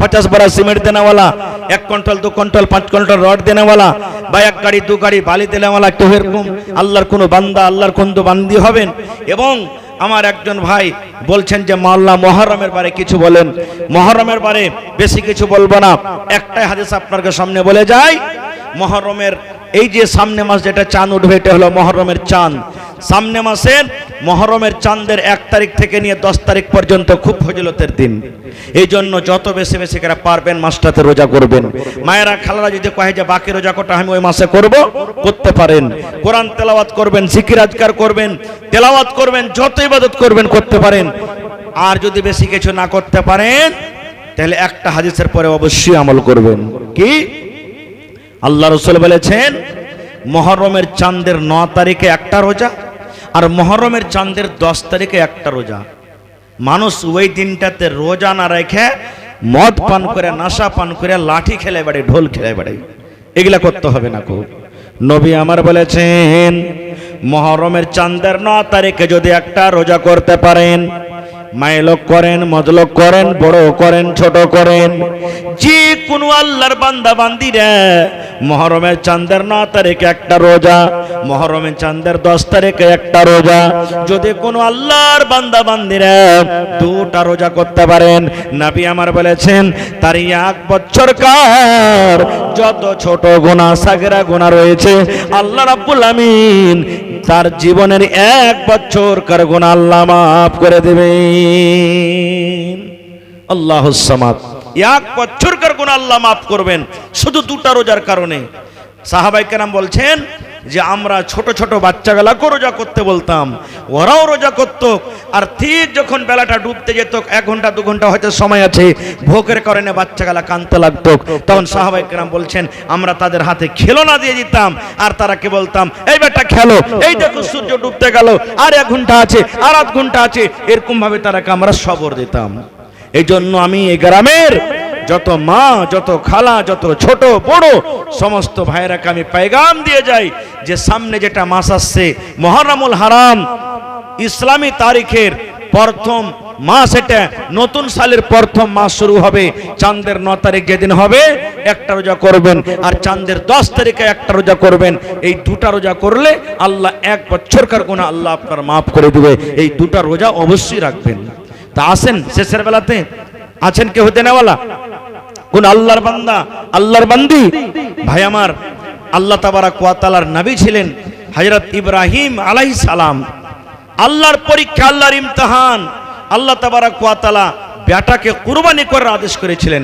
50 বড়া সিমেন্ট দেনেওয়ালা, 1 কুইন্টাল 2 কুইন্টাল 5 কুইন্টাল রড দেনেওয়ালা, বা 1 গাড়ি 2 গাড়ি বালি দেনেওয়ালা, কেউ এরকম আল্লাহর কোনো বান্দা আল্লাহর কোন বান্দি হবেন। এবং আমার একজন ভাই বলছেন যে মাওলানা মুহররমের বারে কিছু বলেন। মুহররমের বারে বেশি কিছু বলবো না, একটাই হাদিস আপনাদের সামনে বলে যাই। মুহররমের এই যে সামনে মাস যেটা চাঁদ উঠবে, এটা হলো মুহররমের চাঁদ। সামনে মাসের মুহররমের চাঁদের 1 তারিখ থেকে নিয়ে 10 তারিখ পর্যন্ত খুব ফজিলতের দিন। এই জন্য যত বেশি বেশি করে পারবেন মাসটাতে রোজা করবেন। মায়েরা খালারা যদি কয় যে বাকি রোজা কটা আমি ওই মাসে করব, করতে পারেন। কোরআন তেলাওয়াত করবেন, জিকির আজকার করবেন, তেলাওয়াত করবেন, যত ইবাদত করবেন করতে পারেন। আর যদি বেশি কিছু না করতে পারেন তাহলে একটা হাদিসের পরে অবশ্যই আমল করবেন। কি? আল্লাহ রাসূল বলেছেন মুহররমের চাঁদের 9 তারিখে একটা রোজা, আর মুহররমের চাঁদের 10 তারিখে একটা রোজা। মানুষ ওই দিনটাতে রোজা না রেখে মদ পান করে, নাশা পান করে, লাঠি খেলে বেড়ায়, ঢোল খেলে বেড়ায়, এগুলা করতে হবে না। নবী আমার বলেছেন মুহররমের চাঁদের 9 তারিখে যদি একটা রোজা করতে পারেন, মাইলক করেন, মজলক করেন, বড় করেন, ছোট করেন, যে কোন আল্লাহর বান্দা বান্দিরা মুহররমের চাঁদের 9 তারিখে একটা রোজা, মুহররমের চাঁদের 10 তারিখে একটা রোজা, যদি কোন আল্লাহর বান্দা বান্দিরা 2টা রোজা করতে পারেন, নবী আমার বলেছেন তার 1 বছরকার যত ছোট গুনাহ সাগরা গুনাহ রয়েছে আল্লাহ রাব্বুল আমিন তার জীবনের 1 বছরকার গুনাহ আল্লাহ মাফ করে দেবেন। আল্লাহুস সামাদ। 1 বছরকার গুনাহ আল্লাহ মাফ করবেন শুধু 2টা রোজার কারণে। সাহাবায়ে কেরাম বলছেন যে আমরা ছোট ছোট বাচ্চাগুলাকে রোজা করতে বলতাম, ওরাও রোজা করত, আর ঠিক যখন বেলাটা ডুবতে যেত, 1 ঘন্টা 2 ঘন্টা হয়তো সময় আছে, ভোকের কারণে বাচ্চাগুলা কাঁদতে লাগতো, তখন সাহাবায়ে কেরাম বলছেন আমরা তাদের হাতে খেলনা দিয়ে দিতাম, আর তারাকে বলতাম এই বেটা খেলো, এই দেখো সূর্য ডুবতে গেল, আর 1 ঘন্টা আছে, আর 8 ঘন্টা আছে, এরকম ভাবে তারাকে আমরা সবর দিতাম। এই জন্য আমি এই গ্রামের যত মা, যত খালা, যত ছোট বড় সমস্ত ভাইরাকে আমি পেগাম দিয়ে যাই যে সামনে যেটা মাস আসছে মুহররমুল হারাম, ইসলামী তারিখের প্রথম মাস, এটা নতুন সালের প্রথম মাস শুরু হবে। চাঁদের 9 তারিখ যেদিন হবে একটা রোজা করবেন, আর চাঁদের 10 তারিখে একটা রোজা করবেন। এই 2টা রোজা করলে আল্লাহ 1 বছরকার গুনাহ আল্লাহ আপনার মাফ করে দিবে। এই 2টা রোজা অবশ্যই রাখবেন। তা আসেন শেষের বেলাতে, আছেন কেউ দেনেওয়ালা, কোন আল্লাহর বান্দা আল্লাহর বান্দি? ভাই আমার, আল্লাহ তাবারাক ওয়া তাআলার নবী ছিলেন হযরত ইব্রাহিম আলাইহিস সালাম। আল্লাহর পরীক্ষা, আল্লাহর ইমতিহান। আল্লাহ তাবারাক ওয়া তাআলা বেটাকে কুরবানি করার আদেশ করেছিলেন।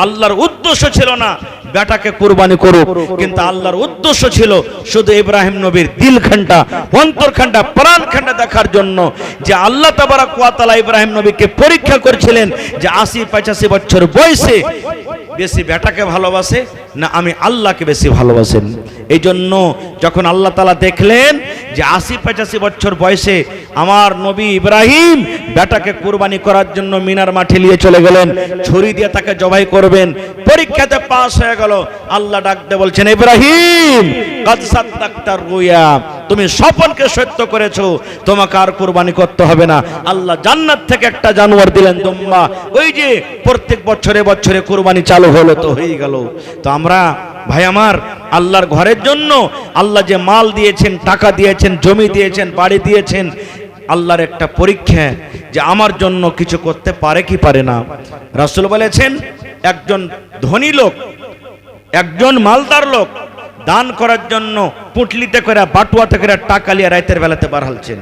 আল্লাহর উদ্দেশ্য ছিল না বেটাকে কুরবানি করুক, কিন্তু আল্লাহর উদ্দেশ্য ছিল শুধু ইব্রাহিম নবীর দিলখানটা, অন্তরখানটা, প্রাণখানটা দেখার জন্য, যে আল্লাহ তাবারাক ওয়া তাআলা ইব্রাহিম নবীকে পরীক্ষা করেছিলেন যে 80-85 বছর বয়সে বেশি বেটাকে ভালোবাসে না আমি আল্লাহকে বেশি ভালোবাসেন। এই জন্য যখন আল্লাহ তাআলা দেখলেন যে 80-85 বছর বয়সে আমার নবী ইব্রাহিম বেটাকে কুরবানি করার জন্য মিনার মাঠে নিয়ে চলে গেলেন, ছুরি দিয়ে তাকে জবাই করবেন, পরীক্ষাতে পাস হয়ে গেল। আল্লাহ ডাকতে বলছেন ইব্রাহিম কাদ সাদ্দাকতার রুয়া, তুমি স্বপ্নকে সত্য করেছো, তোমাকে আর কুরবানি করতে হবে না। আল্লাহ জান্নাত থেকে একটা জানোয়ার দিলেন দুম্বা, ওই যে প্রত্যেক বছরে বছরে কুরবানি চালু হলো, তো হয়ে গেল। তো আমরা ভাই আমার আল্লাহর ঘরের জন্য আল্লাহ যে মাল দিয়েছেন, টাকা দিয়েছেন, জমি দিয়েছেন, বাড়ি দিয়েছেন, আল্লাহর একটা পরীক্ষা যে আমার জন্য কিছু করতে পারে কি পারে না। রাসূল বলেছেন একজন ধনী লোক, একজন মালদার লোক দান করার জন্য পুটলিতে করে বাটুয়াতে করে টাকা নিয়ে রাতের বেলাতে বার হলছেন,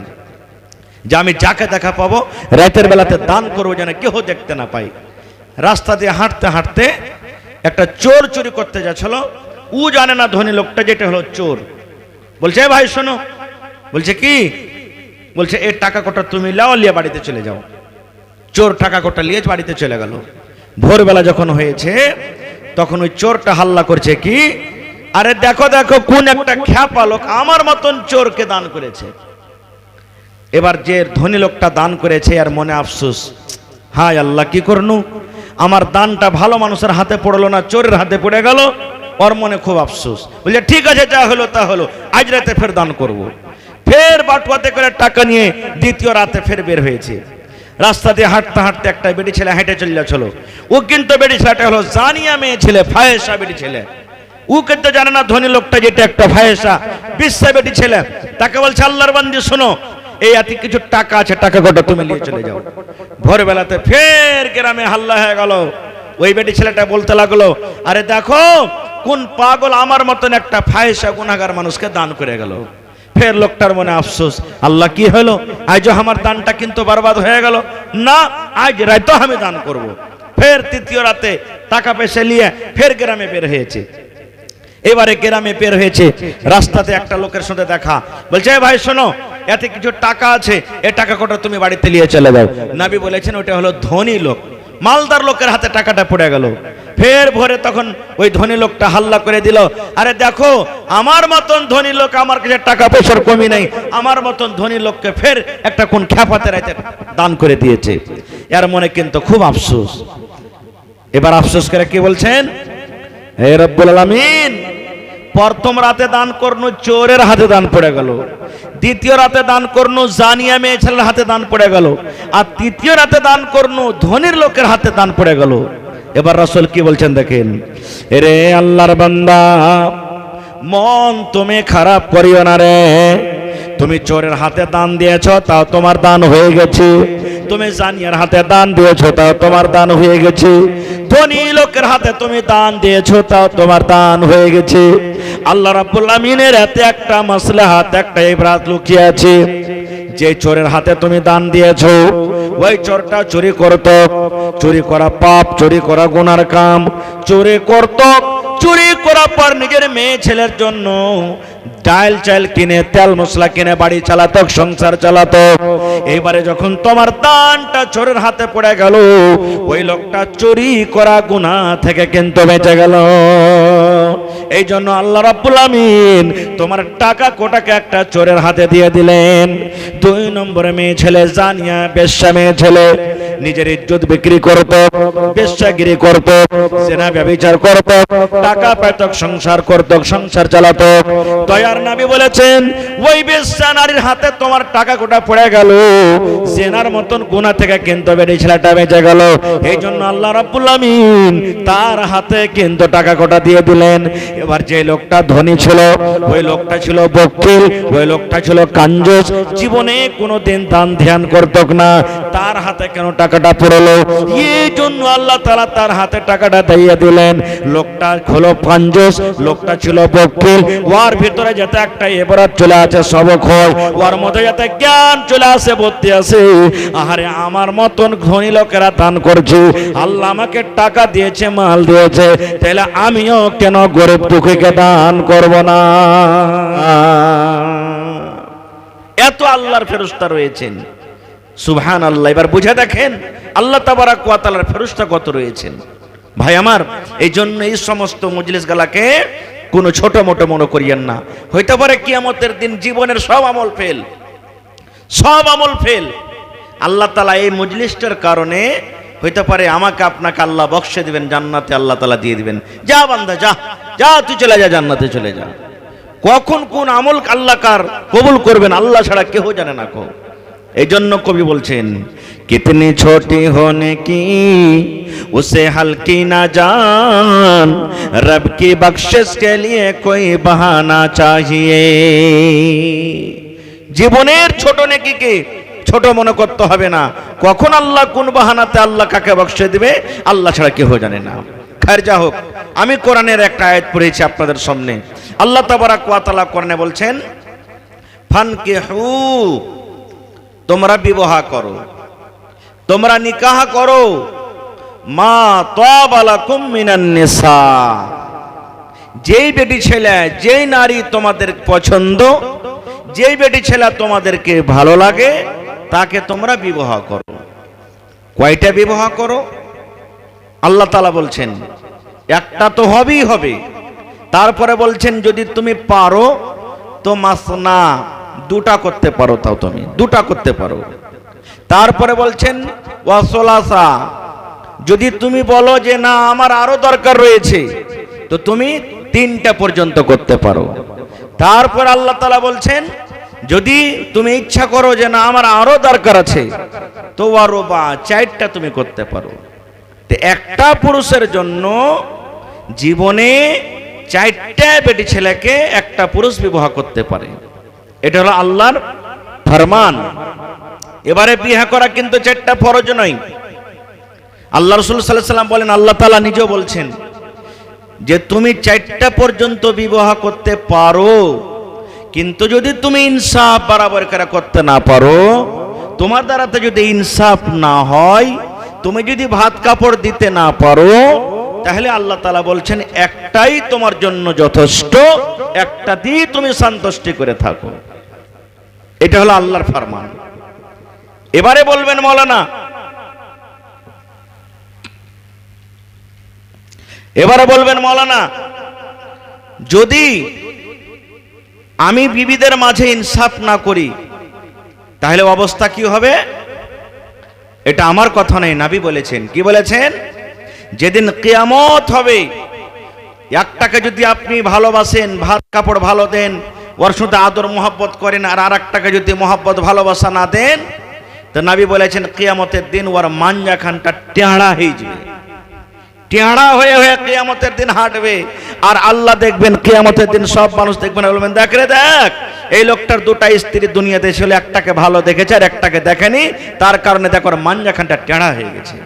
যে আমি যাকে দেখা পাবো রাতের বেলাতে দান করবো যেন কেউ দেখতে না পাই। রাস্তা দিয়ে হাঁটতে হাঁটতে একটা চোর চুরি করতে যাচ্ছিল, ও জানে না ধনী লোকটা যেটা হলো চোর। বলছে ভাই শোনো, বলছে কি? বলছে এই টাকা কটা তুমি লাও, লিয়ে বাড়িতে চলে যাও। চোর টাকা কটা নিয়ে বাড়িতে চলে গেল। ভোরবেলা যখন হয়েছে তখন ওই চোরটা হাল্লা করছে কি, আরে দেখো দেখো কোন একটা খ্যাপা লোক আমার মতন চোরকে দান করেছে। এবার যে ধনী লোকটা দান করেছে আর মনে আফসোস, হায় আল্লাহ কি করনু, আমার দানটা ভালো মানুষের হাতে পড়লো না, চোরের হাতে পড়ে গেল। ওর মনে খুব আফসোস। বলছে ঠিক আছে যা হলো তা হলো, আজ রাতে ফের দান করব। ফের বাটুয়াতে করে টাকা নিয়ে দ্বিতীয় রাতে ফের বের হয়েছে। রাস্তা দিয়ে হাঁটতে হাঁটতে একটা বেটি ছেলে হেঁটে চলে যাচ্ছিল। ও কিন্তু বেটি ছেলেটা হলো জানিয়া মেয়ে ছেলে, ফায়েসা বেটি ছেলে। ও কিন্তু জানে না ধনী লোকটা যেটা একটা ফায়েসা বিশ্বা বেটি ছেলে। তাকে বলছে আল্লাহর বান্দি শোনো, এই এত কিছু টাকা আছে, টাকা কটা তুমি নিয়ে চলে যাও। ভোরবেলাতে ফের গ্রামে হাল্লা হয়ে গেল। ওই বেটি ছেলেটা বলতে লাগলো, আরে দেখো কোন পাগল আমার মতন একটা ফায়েসা গুনাহগার মানুষকে দান করে গেল। ফের লোকটার মনে আফসোস, আল্লাহ কি হলো, আজও আমার দানটা কিন্তু বরবাদ হয়ে গেল না, আজ রাতে আমি দান করব। ফের তৃতীয় রাতে টাকা পয়সা নিয়ে ফের গ্রামে বের হয়েছে। এবারে গ্রামে বের হয়েছে, রাস্তাতে একটা লোকের সাথে দেখা। বলছে ভাই শোনো, এতে কিছু টাকা আছে, এই টাকা কটা তুমি বাড়িতে নিয়ে চলে যাও। নবী বলেছেন ওটা হলো ধনী লোক, মালদার লোকের হাতে টাকাটা পড়ে গেল। ফের ভোরে তখন ওই ধনী লোকটা হাল্লা করে দিল, আরে দেখো আমার মতন ধনী লোক, আমার কাছে টাকা পয়সার কমি নেই, আমার মতন ধনী লোককে ফের একটা কোন খ্যাপাতে রাইতে দান করে দিয়েছে। এর মনে কিন্তু খুব আফসোস। এবার আফসোস করে কি বলছেন, হে রব্বুল আলামিন, প্রথম রাতে দান করনু চোরের হাতে দান পড়ে গেল, দ্বিতীয় রাতে দান করনু জানিয়া মেয়ে ছেলের হাতে দান পড়ে গেল, আর তৃতীয় রাতে দান করনু ধনীর লোকের হাতে দান পড়ে গেল। এবার রাসূল কি বলছেন দেখেন, এরে আল্লাহর বান্দা, মন তুমি খারাপ করিও না রে। তুমি চোরের হাতে দান দিয়েছ, তাও তোমার দান হয়ে গেছে। তুমি জানিয়ার হাতে দান দিয়েছো, তাও তোমার দান হয়ে গেছে। ধনী লোকের হাতে তুমি দান দিয়েছো, তাও তোমার দান হয়ে গেছে। আল্লাহ রাব্বুল আমিনের এতে একটা মাসলাহাত, একটা ইবরাত লুকিয়ে আছে। যে চোরের হাতে তুমি দান দিয়েছো, ওই চোরটা চুরি করত, চুরি করা পাপ, চুরি করা গুনার কাম, চুরি করত। চুরি করার পর নিজের মেয়ে ছেলের জন্য ডাল চাল কিনে, তেল মশলা কিনে বাড়ি চালাতো, সংসার চালাতো। এবারে যখন তোমার দানটা চোরের হাতে পড়ে গেল, ওই লোকটা চুরি করা গুনাহ থেকে কিন্তু বেঁচে গেল। এই জন্য আল্লাহ রাব্বুল আমিন তোমার টাকা কোটাকে একটা চোরের হাতে দিয়ে দিলেন। 2 নম্বরে মেয়ে ছেলে জানিয়া বেশ্যা মেয়ে ছেলে নিজের ইজ্জত বিক্রি করত, বেশ্যাগিরি করত, জেনা ব্যভিচার করত, টাকা পেত, সংসার করত, সংসার চালাতো। দয়ার নবী বলেছেন ওই বেশ্যা নারীর হাতে তোমার টাকা কোটা পড়ে গেল, জেনার মতন গুনাহ থেকে কিন্তু বেটি ছেলেটা বেঁচে গেল। এই জন্য আল্লাহ রাব্বুল আমিন তার হাতে কিন্তু টাকা কোটা দিয়ে দিলেন। এবার যে লোকটা ধনী ছিল, ওই লোকটা ছিল বকিল, ওই লোকটা ছিল কাঞ্জুস, জীবনে কোনোদিন দান ধ্যান করত না। তার হাতে কেন টাকাটা পড়লো? এই জন্য আল্লাহ তাআলা তার হাতে টাকাটা দিয়ে দিলেন। লোকটা হলো কাঞ্জুস, লোকটা ছিল বকিল। ওর ভিতরে যাতে একটা ইবরাত চলে আছে, সবক হয়, ওর মধ্যে যাতে জ্ঞান চলে আসে, বুদ্ধি আসে। আহারে আমার মতন ধনী লোকেরা দান করছে, আল্লাহ আমাকে টাকা দিয়েছে, মাল দিয়েছে, তাহলে আমিও কেন গরিব দুঃখীকে দান করব না? এত আল্লাহর ফেরেশতা রয়েছেন, সুবহানাল্লাহ। এবার বুঝে দেখেন আল্লাহ তাবারাক ওয়া তাআলার ফেরেশতা কত রয়েছেন। ভাই আমার, এই জন্য এই সমস্ত মজলিস গালাকে কোনো ছোট মোটো মনে করিয়েন না। হইতে পারে কিয়ামতের দিন জীবনের সব আমল ফেল, সব আমল ফেল। আল্লাহ তাআলা এই মজলিসটার কারণে হইতে পারে আমাকে আপনাকে আল্লাহ বক্সে দিবেন, জান্নাতে আল্লাহ তাআলা দিয়ে দিবেন। যা বান্দা যা, যা তুই চলে যা, জান্নাতে চলে যা। কখন কোন আমল আল্লাহ কার কবুল করবেন আল্লাহ ছাড়া কেউ জানে না। এই জন্য কবি বলছেন, কিতনি ছোটি হোনে কি উসে হালকি না জান, রব কি বখশিশ কে লিয়ে কোই বাহানা চাহিয়ে। জীবনের ছোট নেকিকে, ছোট মনে করতে হবে না। কখন আল্লাহ কোন বাহানাতে আল্লাহ কাকে বকশিয়ে দিবে আল্লাহ ছাড়া কেউ জানে না। খায়ের যা হোক, আমি কোরআনের একটা আয়াত পড়েছি আপনাদের সামনে। আল্লাহ তাবারাক ওয়া তাআলা কোরআনে বলছেন, ফানকিহু, তোমরা বিবাহ করো, তোমরা নিকাহ করো, মা তাবা লাকুম মিনান নিসা, যেই বেটি ছেলে, যেই নারী তোমাদের পছন্দ, যেই বেটি ছেলে তোমাদেরকে ভালো লাগে তাকে তোমরা বিবাহ করো। কয়টা বিবাহ করো? আল্লাহ তাআলা বলছেন একটা তো হবেই হবে। তারপরে বলছেন যদি তুমি পারো তো মাসনা, দুটা করতে পারো, তাও তুমি দুটা করতে পারো। তারপরে বলছেন ওয়াসলাসা, যদি তুমি বলো যে না আমার আরো দরকার রয়েছে তো তুমি তিনটা পর্যন্ত করতে পারো। তারপর আল্লাহ তাআলা বলছেন যদি তুমি ইচ্ছা করো যে না আমার আরো দরকার আছে তো ওয়ারুবা, চারটা তুমি করতে পারো। তো একটা পুরুষের জন্য জীবনে চারটা বেটি ছেলেকে একটা পুরুষ বিবাহ করতে পারে। এটা হলো আল্লাহর ফরমান। এবারে বিয়ে করা কিন্তু চারটা ফরজ নয়। আল্লাহ রাসূল সাল্লাল্লাহু আলাইহি ওয়াসাল্লাম বলেন, আল্লাহ তাআলা নিজেও বলছেন যে তুমি চারটা পর্যন্ত বিবাহ করতে পারো, কিন্তু যদি তুমি ইনসাফ বরাবর করে করতে না পারো, তোমার দ্বারাতে যদি ইনসাফ না হয়, তুমি যদি ভাত কাপড় দিতে না পারো, তাহলে আল্লাহ তাআলা বলছেন একটাই তোমার জন্য যথেষ্ট, একটা দিয়ে তুমি সন্তুষ্টি করে থাকো। এটা হলো আল্লাহর ফরমান। এবারে বলবেন মাওলানা, এবারে বলবেন মাওলানা যদি আমি বিবিদের মাঝে ইনসাফ না করি তাহলে অবস্থা কি হবে? এটা আমার কথা নয়, নবী বলেছেন। কি বলেছেন? যেদিন কিয়ামত হবে, একটাকে যদি আপনি ভালোবাসেন, ভাত কাপড় ভালো দেন, ওর সাথে আদর মোহাব্বত করেন, আর আরেকটাকে যদি মোহাব্বত ভালোবাসা না দেন, তো নবী বলেছেন কিয়ামতের দিন ওর মাঞ্জাখানটা টেঁড়া হয়ে যাবে, টেঁড়া হয়ে হয়ে কিয়ামতের দিন হাঁটবে। আর আল্লাহ দেখবেন কিয়ামতের দিন সব মানুষ দেখবেন, বলবেন দেখ রে দেখ, এই লোকটার দুটা স্ত্রী দুনিয়াতে ছিল, একটাকে ভালো দেখেছে আর একটাকে দেখেনি, তার কারণে দেখো ওর মাঞ্জাখানটা টেঁড়া হয়ে গেছে।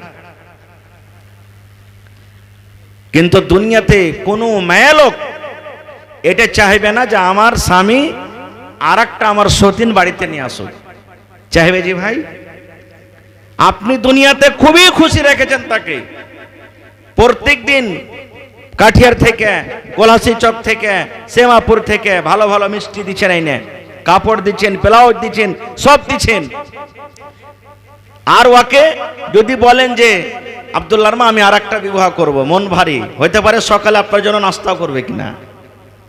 কিন্তু দুনিয়াতে কোনো মেয়ে লোক এটা চাইবে না যে আমার স্বামী আর একটা আমার সতীন বাড়িতে নিয়ে আসুক। চাইবে জি ভাই? আপনি দুনিয়াতে খুবই খুশি রেখেছেন তাকে, প্রত্যেক দিন কাঠিয়ার থেকে, কলাসি চক থেকে, সেমাপুর থেকে ভালো ভালো মিষ্টি দিচ্ছেন, এই কাপড় দিচ্ছেন, ব্লাউজ দিচ্ছেন, সব দিচ্ছেন। আর ওকে যদি বলেন যে আব্দুল্লাহর মা আমি আর একটা বিবাহ করবো, মন ভারী হইতে পারে, সকালে আপনার জন্য নাস্তা করবে কিনা,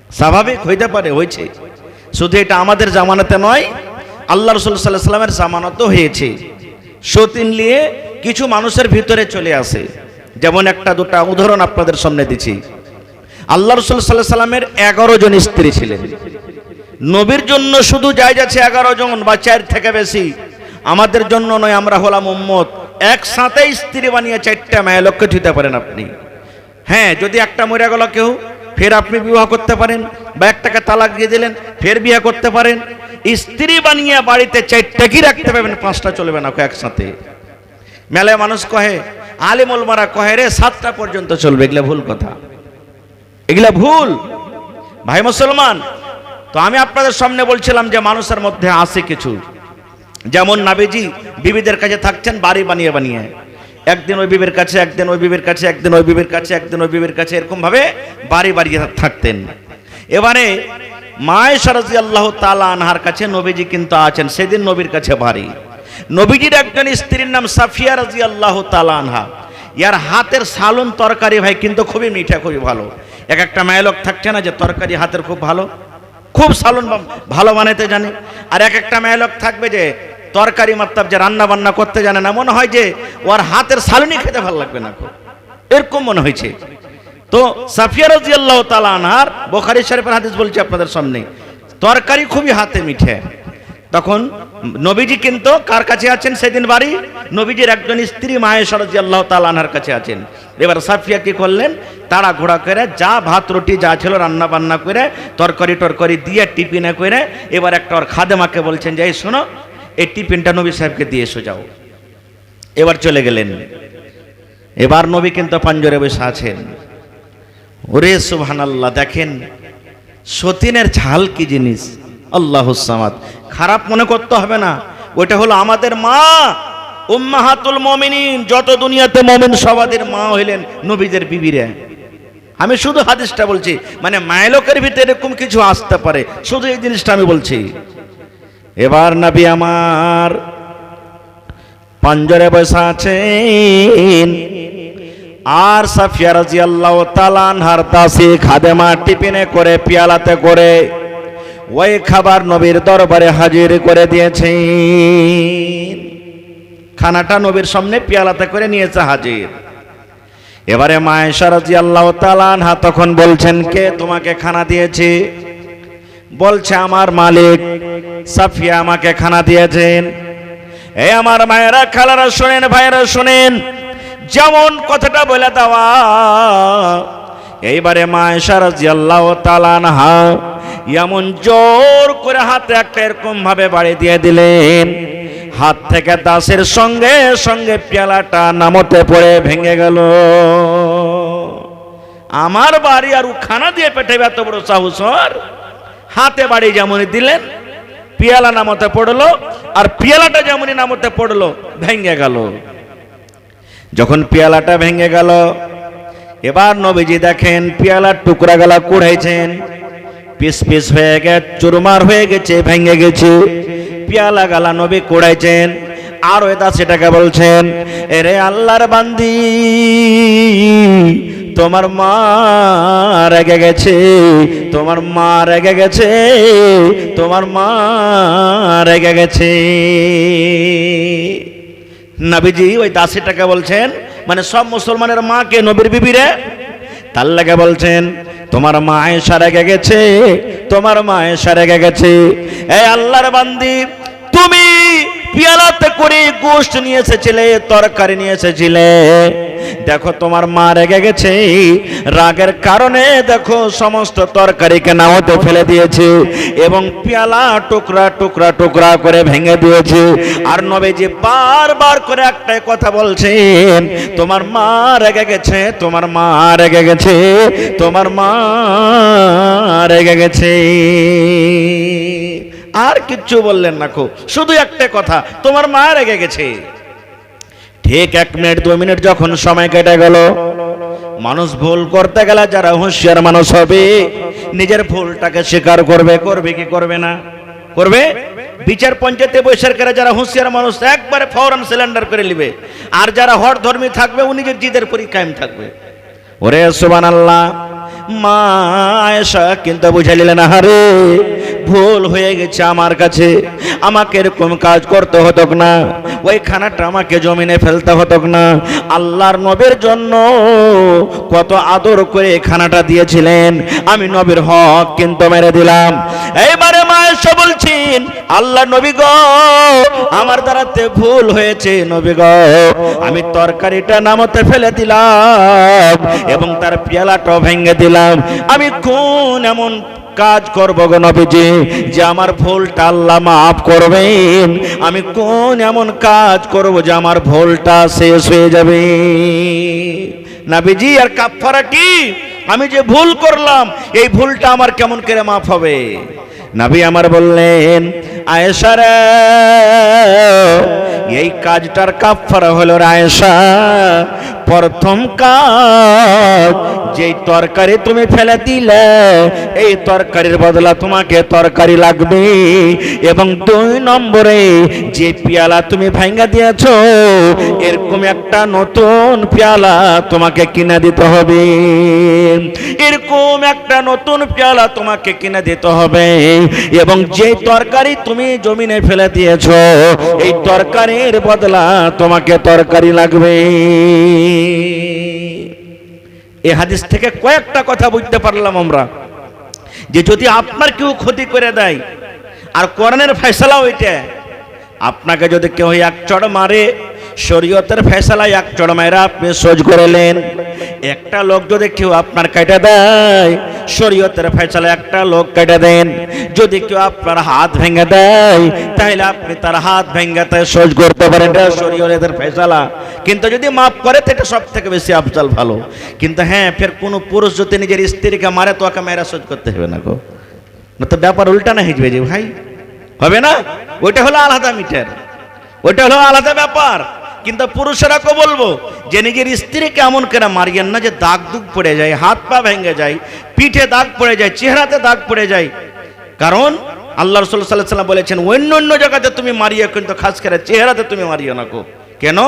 স্বাভাবিক হইতে পারে, হয়েছে। শুধু এটা আমাদের জামানাতে নয়, আল্লাহ রাসূল সাল্লাল্লাহু আলাইহি ওয়াসাল্লামের জামানাতেও হয়েছে। সতীন নিয়ে কিছু মানুষের ভিতরে চলে আসে। যেমন একটা দুটা উদাহরণ আপনাদের সামনে দিচ্ছি। আল্লাহ রাসূল সাল্লাল্লাহু আলাইহি ওয়াসাল্লামের 11 জন স্ত্রী ছিলেন। নবীর জন্য শুধু জায়েজ আছে 11 জন বা 4 থেকে বেশি, আমাদের জন্য নয়, আমরা হলাম উম্মত। একসাথে স্ত্রী বানিয়ে 4টা মেয়ে লোককে দিতে পারেন আপনি। হ্যাঁ, যদি একটা মরে গেল কেউ, ফের আপনি বিবাহ করতে পারেন, বা একটাকে তালাক দিয়ে দিলেন, ফের বিয়ে করতে পারেন। স্ত্রী বানিয়ে বাড়িতে 4টা কি রাখতে পারবেন, 5টা চলবে না একসাথে। মেলায় মানুষ কহে, আলেমুল মারা কহে রে 7টা পর্যন্ত চলবে, এগুলা ভুল কথা, এগুলা ভুল ভাই মুসলমান। তো আমি আপনাদের সামনে বলছিলাম যে মানুষের মধ্যে আছে কিছু, যেমন নবীজি বিবিদের কাছে থাকছেন বাড়ি বানিয়ে বানিয়ে, একদিন ওই বিবির কাছে, একদিন ওই বিবির কাছে, একদিন ওই বিবির কাছে, একদিন ওই বিবির কাছে, এরকম ভাবে বাড়ি বাড়িয়ে থাকতেন। এবারে মা আয়েশা রাদিয়াল্লাহু তাআলা আনহার কাছে নবীজি কিন্তু আছেন, সেদিন নবীর কাছে বাড়ি। নবীজির একজন স্ত্রীর নাম সাফিয়া রাদিয়াল্লাহু তাআলা আনহা। ইয়ার হাতের সালুন তরকারি ভাই কিন্তু খুবই মিঠা, খুবই ভালো। এক একটা মেয়ে লোক থাকছে না যে তরকারি হাতের খুব ভালো, খুব সালুন ভালো বানাতে জানে। আর এক একটা মেয়ে লোক থাকবে যে তরকারি মতলব যে রান্না বান্না করতে জানে না, মনে হয় যে ওর হাতের সালুনি খেতে ভালো লাগবে না, এরকম মনে হয়েছে। তো সাফিয়া রাদিয়াল্লাহু তাআলা আনহার, বুখারী শরীফের হাদিস বলছি আপনাদের সামনে, তরকারি খুবই হাতে মিঠে। তখন নবীজি কিন্তু কার কাছে আছেন সেদিন বাড়ি? নবীজির একজন স্ত্রী মা আয়েশা রাদিয়াল্লাহু তাআলা আনহার কাছে আছেন। এবার সাফিয়া কি করলেন, তারা ঘোড়া করে যা ভাত রুটি যা ছিল রান্না বান্না করে তরকারি টরকারি দিয়ে টিফিনে করে এবার একটা ওর খাদেমাকে বলছেন যে এই শোনো, এই টিফিনটা নবী সাহেবকে দিয়ে এসো যাও। এবার চলে গেলেন। এবার নবী কিন্তু পাঞ্জরে বসে আছেন। ওরে সুবহানাল্লাহ, দেখেন সতীনের ঝাল কি জিনিস। আল্লাহুস সামাদ, খারাপ মনে করতে হবে না, ওটা হলো আমাদের মা উম্মাহাতুল মুমিনিন। যত দুনিয়াতে মুমিন সবাদের মা হইলেন নবীদের বিবিরা। আমি শুধু হাদিসটা বলছি, মানে মায়লোকের ভিতরে এরকম কিছু আসতে পারে, শুধু এই জিনিসটা আমি বলছি। এবার নবী আমার পাঞ্জরে বসে আছেন, আর সাফিয়া রাদিয়াল্লাহু তাআলা আনহার দাসী খাদেমা টিফিনে করে পেয়ালাতে করে ওই খাবার নবীর দরবারে হাজির করে দিয়েছেন। খানাটা নবীর সামনে পেয়ালাতে করে নিয়েছে হাজির। এবারে মা আয়েশা রাদিয়াল্লাহু তাআলা আনহা তখন বলছেন, কে তোমাকে খানা দিয়েছে? বলছে, আমার মালিক সাফিয়া আমাকে খানা দিয়েছেন। এই আমার মায়েরা, খালারা শুনেন, ভাইরা শুনেন, যেমন কথাটা বলে দেওয়া। এইবারে মা আয়েশা রাদিয়াল্লাহু তাআলা আনহা এমন জোর করে হাতে একটা এরকম ভাবে বাড়ি দিয়ে দিলেন, হাত থেকে দাসের সঙ্গে সঙ্গে পেয়ালাটা নামতে পড়ে ভেঙে গেল। আমার বাড়ি আর খানা দিয়ে পেটে এত বড় সাহস ওর! হাতে বাড়ি যেমনই দিলেন, পেয়ালা নামতে পড়লো, আর পেয়ালাটা যেমনই নামতে পড়লো ভেঙে গেল। যখন পেয়ালাটা ভেঙে গেল, এবার নবীজি দেখেন পেয়ালার টুকরা গলা কুড়াইছেন, পিস পিস হয়ে গেছে, চুরমার হয়ে গেছে, ভেঙে গেছে। পেয়ালা গালা নবী কুড়াইছেন, আর ওই দাসীটাকে বলছেন, এরে আল্লাহর বান্দি, তোমার মা রেগে গেছে, তোমার মা রেগে গেছে, তোমার মা রেগে গেছে। নবীজি ওই দাসীটাকে বলছেন, মানে সব মুসলমানের মাকে নবীর বিবিরে, তার লাগে বলছেন, তোমার মা আয়েশা রেগে গেছে, তোমার মা আয়েশা রেগে গেছে। এই আল্লাহর বান্দি, তুমি পেয়ালাতে করে গোশত নিয়ে এসেছিলে, তরকারি নিয়ে এসেছিলে, দেখো তোমার মা রেগে গেছে, রাগের কারণে দেখো সমস্ত তরকারিকে নাওতে ফেলে দিয়েছে এবং পেয়ালা টুকরা টুকরা টুকরা করে ভেঙে দিয়েছে। আর নবীজি বারবার করে একটাই কথা বলছেন, তোমার মা রেগে গেছে, তোমার মা রেগে গেছে, তোমার মা রেগে গেছে। আর কিচ্ছু বললেন না, শুধু একটা কথা, তোমার মা রেগে গেছে। ঠিক 1 মিনিট 2 মিনিট যখন সময় কেটে গেল, মানুষ ভুল করতে গেলে যারা হুঁশিয়ার মানুষ হবে, নিজের ভুলটাকে স্বীকার করবে। করবে কি করবে না? করবে। বিচার পঞ্চায়েতে বৈশাখেরা যারা হুঁশিয়ার মানুষ একবারে ফৌরান সিলিন্ডার করে নেবে, আর যারা হট ধর্মী থাকবে ও নিজের জিদের পরি কায়েম থাকবে। ওরে সুবহানাল্লাহ, মা আয়েশা কিন্তু বুঝাইলেন, আরে ভুল হয়ে গেছে আমার কাছে, আমাকে এরকম কাজ করতে হতো না, ওই খানাটা আমাকে জমিনে ফেলতে হতো না। আল্লাহর নবীর জন্য কত আদর করে খানাটা দিয়েছিলেন, আমি নবীর হক কিন্তু মেরে দিলাম। এইবারে মা আয়েশা বলছেন, আল্লাহ নবী গো, আমার দ্বারাতে ভুল হয়েছে নবী গো, আমি তরকারিটা নামতে ফেলে দিলাম এবং তার পেয়ালাটাও ভেঙে দিলাম। আমি কোন এমন কাজ করব গো নবীজি যে আমার ভুলটা আল্লাহ মাফ করবেন? আমি কোন এমন কাজ করব যে আমার ভুলটা শেষ হয়ে যাবে? নবীজি, আর কাফারা কি? আমি যে ভুল করলাম, এই ভুলটা আমার কেমন করে মাফ হবে? নবী আমার বললেন, আয়েশা রে, এই কাজটার কাফারা হলো আয়েশা, প্রথম কাজ, যেই তরকারি তুমি ফেলে দিলে এই তরকারির বদলা তোমাকে তরকারি লাগবে, এবং 2 নম্বরে যে পেয়ালা তুমি ভাঙা দিয়েছো, এরকম একটা নতুন পেয়ালা তোমাকে কিনে দিতে হবে, এরকম একটা নতুন পেয়ালা তোমাকে কিনে দিতে হবে। এবং যে তরকারি তুমি জমিনে ফেলে দিয়েছো, এই তরকারির বদলা তোমাকে তরকারি লাগবে। এই হাদিস থেকে কয়েকটা কথা বুঝতে পারলাম আমরা, যে যদি আপনার কেউ ক্ষতি করে দেয়, আর কোরআনের ফয়সালা ওইটা, আপনাকে যদি কেউ এক চড় মারে, শরীয়তের ফয়সালায় এক চড় মাইরা আপনি সহ্য করলেন। একটা লোক যদি কেউ আপনার কেটে দেয়, শরীয়তের ফয়সালায় একটা লোক কেটে দেন। যদি কেউ আপনার হাত ভেঙে দেয়, তাহলে আপনি তার হাত ভেঙাতে সহ্য করতে পারেন, এটা শরীয়তের ফয়সালা। কিন্তু যদি মাফ করে তো এটা সব থেকে বেশি আফজাল, ভালো। কিন্তু হ্যাঁ, ফের কোনো পুরুষ যদি নিজের স্ত্রীকে মারে তো ওকে মেয়েরা সহ্য করতে হবে না গো, না তো ব্যাপার উল্টা না হিজবে যে ভাই, হবে না? ওইটা হলো আলাদা মিটার, ওইটা হলো আলাদা ব্যাপার। কিন্তু পুরুষেরা কো বলবো যে নিজের স্ত্রীকে এমন করে মারিয়েন না যে দাগ দুগ পড়ে যায়, হাত পা ভেঙে যায়, পিঠে দাগ পড়ে যায়, চেহারাতে দাগ পড়ে যায়। কারণ আল্লাহ রাসূল সাল্লাল্লাহু আলাইহি ওয়াসাল্লাম বলেছেন অন্য অন্য জায়গাতে তুমি মারিয়ে, কিন্তু খাস করে চেহারাতে তুমি মারিও না গো। কেন?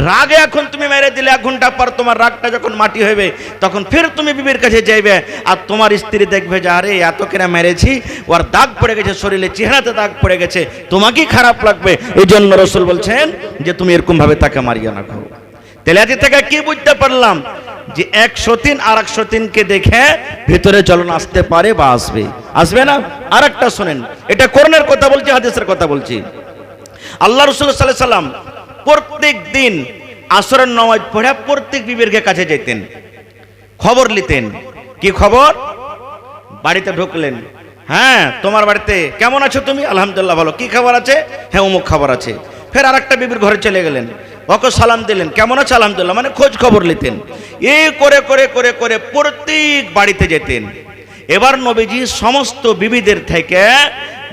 রাগে এখন তুমি মেরে দিলে, 1 ঘন্টা পর তোমার রাগটা যখন মাটি হবে, তখন ফের তুমি বিবির কাছে যাইবে, আর তোমার স্ত্রী দেখবে যে আরে এত কেনা মেরেছি, ওর দাগ পড়ে গেছে, শরীরে চেহারাতে দাগ পড়ে গেছে, তোমাকেই খারাপ লাগবে। এই জন্য রাসূল বলছেন যে তুমি এরকম ভাবে তাকে মারিও না গো। তাহলে আজ থেকে কি বুঝতে পারলাম? যে 103 আর 103কে দেখে ভিতরে জ্বলন আসতে পারে বা আসবে, আসবে না? আর একটা শোনেন, এটা কোরআনের কথা বলছি, হাদিসের কথা বলছি। আল্লাহ রাসূল সাল্লাল্লাহু আলাইহি সাল্লাম প্রত্যেক দিন আসরের নামাজ পড়ে প্রত্যেক বিবির কাছে যেতেন, খবর নিতেন। কি খবর? বাড়িতে ঢুকলেন, হ্যাঁ তোমার বাড়িতে কেমন আছো তুমি? আলহামদুলিল্লাহ ভালো। কি খবর আছে? হ্যাঁ অমুক খবর আছে। ফের আরেকটা বিবির ঘরে চলে গেলেন, ওকে সালাম দিলেন, কেমন আছে? আলহামদুলিল্লাহ, মানে খোঁজ খবর নিতেন। এই করে করে করে করে প্রত্যেক বাড়িতে যেতেন। এবার নবীজি সমস্ত বিবিদের থেকে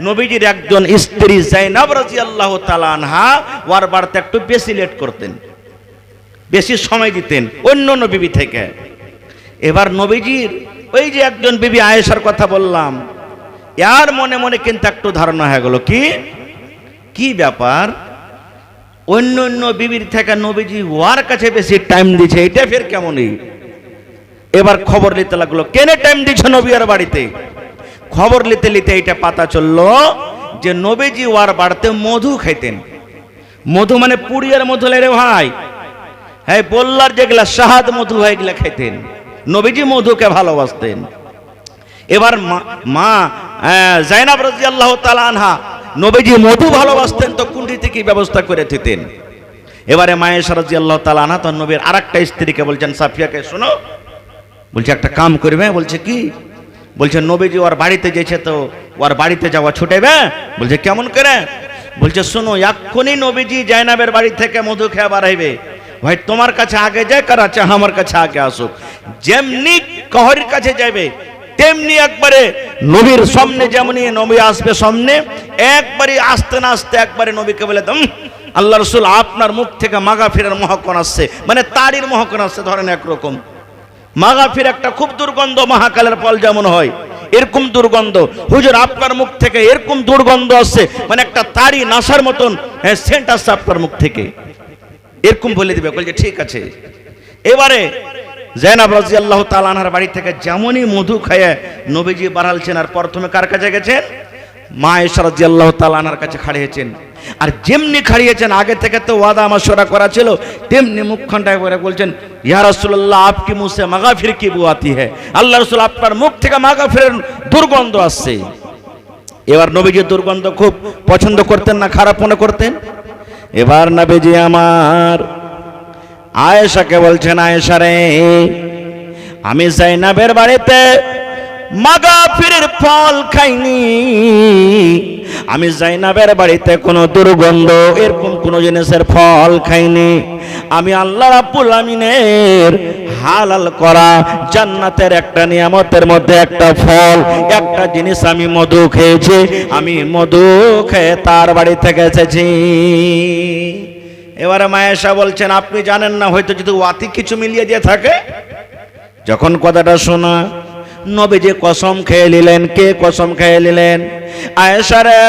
নবীজির একজন স্ত্রী যায়নাব রাদিয়াল্লাহু তাআলা আনহা, ওর বাড়িতে একটু বেশি লেট করতেন, বেশি সময় দিতেন অন্য অন্য বিবি থেকে। এবার নবীজির ওই যে একজন বিবি আয়েশার কথা বললাম, এর মনে মনে কিন্তু একটু ধারণা হয়ে গেল, কি ব্যাপার, অন্য অন্য বিবির থেকে নবীজি ওর কাছে বেশি টাইম দিচ্ছে, এটা ফের কেমনই। এবার খবর নিতে লাগলো, কেন টাইম দিচ্ছে নবী আর বাড়িতে? খবর নিতে নিতে এটা পাতা চললো যে নবীজি ওর বাড়িতে মধু খাইতেন। মধু মানে পুড়িয়ার মধু রে ভাই, হ্যাঁ বললার যেগুলা শাহাদ মধু হয় এগুলা খাইতেন। নবীজি মধুকে ভালোবাসতেন। এবার মা যায়নাব রাদিয়াল্লাহু তাআলা আনহা, নবীজি মধু ভালোবাসতেন তো কুণ্ঠি থেকে ব্যবস্থা করে দিতেন। এবারে মা আয়েশা রাদিয়াল্লাহু তাআলা আনহা তো নবীর আরেকটা স্ত্রীকে বলছেন, সাফিয়াকে, শোনো, বলছে একটা কাম করবে। বলছে কি? বলছে নবীজি ওর বাড়িতে গেছে তো ওর বাড়িতে যাওয়া ছুটেবে। বলছে কেমন করে? বলছে শোনো, এক্ষুনি নবীজি যায়নাবের বাড়ি থেকে মধু খেয়ে বার হইবে, ভাই তোমার কাছে আগে যায় কার আছে, আমার কাছে আগে আসুক। যেমনি কহরির কাছে যাবে তেমনি একবারে নবীর সামনে, যেমনি নবী আসবে সামনে, একবারে আসতে না আসতে একবারে নবীকে বলে আল্লাহ রাসূল আপনার মুখ থেকে মাগফিরের মহকন আসছে, মানে তারির মহকন আসছে। ধরেন একরকম মাগফির একটা খুব দুর্গন্ধ, মহাকালের ফল যেমন হয় এরকম দুর্গন্ধ, হুজুর আপনার মুখ থেকে এরকম দুর্গন্ধ আসছে, মানে একটা তারি নাসার মতন সেন্ট আসছে আপনার মুখ থেকে, এরকম বলে দিবে। বলছে ঠিক আছে। এবারে যায়নাব রাদিয়াল্লাহু তাআলা আনহার বাড়ি থেকে যেমনই মধু খায় নবীজি বাড়ালছেন, আর প্রথমে কার কাছে গেছেন? মা আয়েশা রাদিয়াল্লাহু তাআলা আনহার কাছে খাড়িয়েছেন। আর যেমনি খাড়িয়েছেন, আগে থেকে তো ওয়াদা মাশওয়ারা করা ছিল, তেমনি মুখখানটায় করে বলছেন, ইয়া রাসূলুল্লাহ আপকি মুহ সে মাগফির কি বু আতি হ্যায়, আল্লাহ রাসূল আপনার মুখ থেকে মাগফিরের দুর্গন্ধ আসছে। এবার নবীজি দুর্গন্ধ খুব পছন্দ করতেন না, খারাপ মনে করতেন। এবার নবীজি আমার আয়েশাকে বলছেন, আয়েশা রে, আমি যায়নাবের বাড়িতে মাগফিরের ফল খাইনি, আমি যায়নাবের বাড়িতে কোনো দুর্গন্ধ এরকম কোনো জিনিসের ফল খাইনি। আমি আল্লাহ রাব্বুল আমিনের হালাল করা জান্নাতের একটা নিয়ামতের মধ্যে একটা ফল, একটা জিনিস আমি মধু খেয়েছি, আমি মধু খেয়ে তার বাড়ি থেকে এসেছি। এবারে মা আয়েশা বলছেন, আপনি জানেন না, হয়তো যদি ওয়াতি কিছু মিলিয়ে দিয়ে থাকে। যখন কথাটা শোনা, নবীজি কসম খেয়ে নিলেন। কে কসম খেয়ে নিলেন? আয়েশা রে,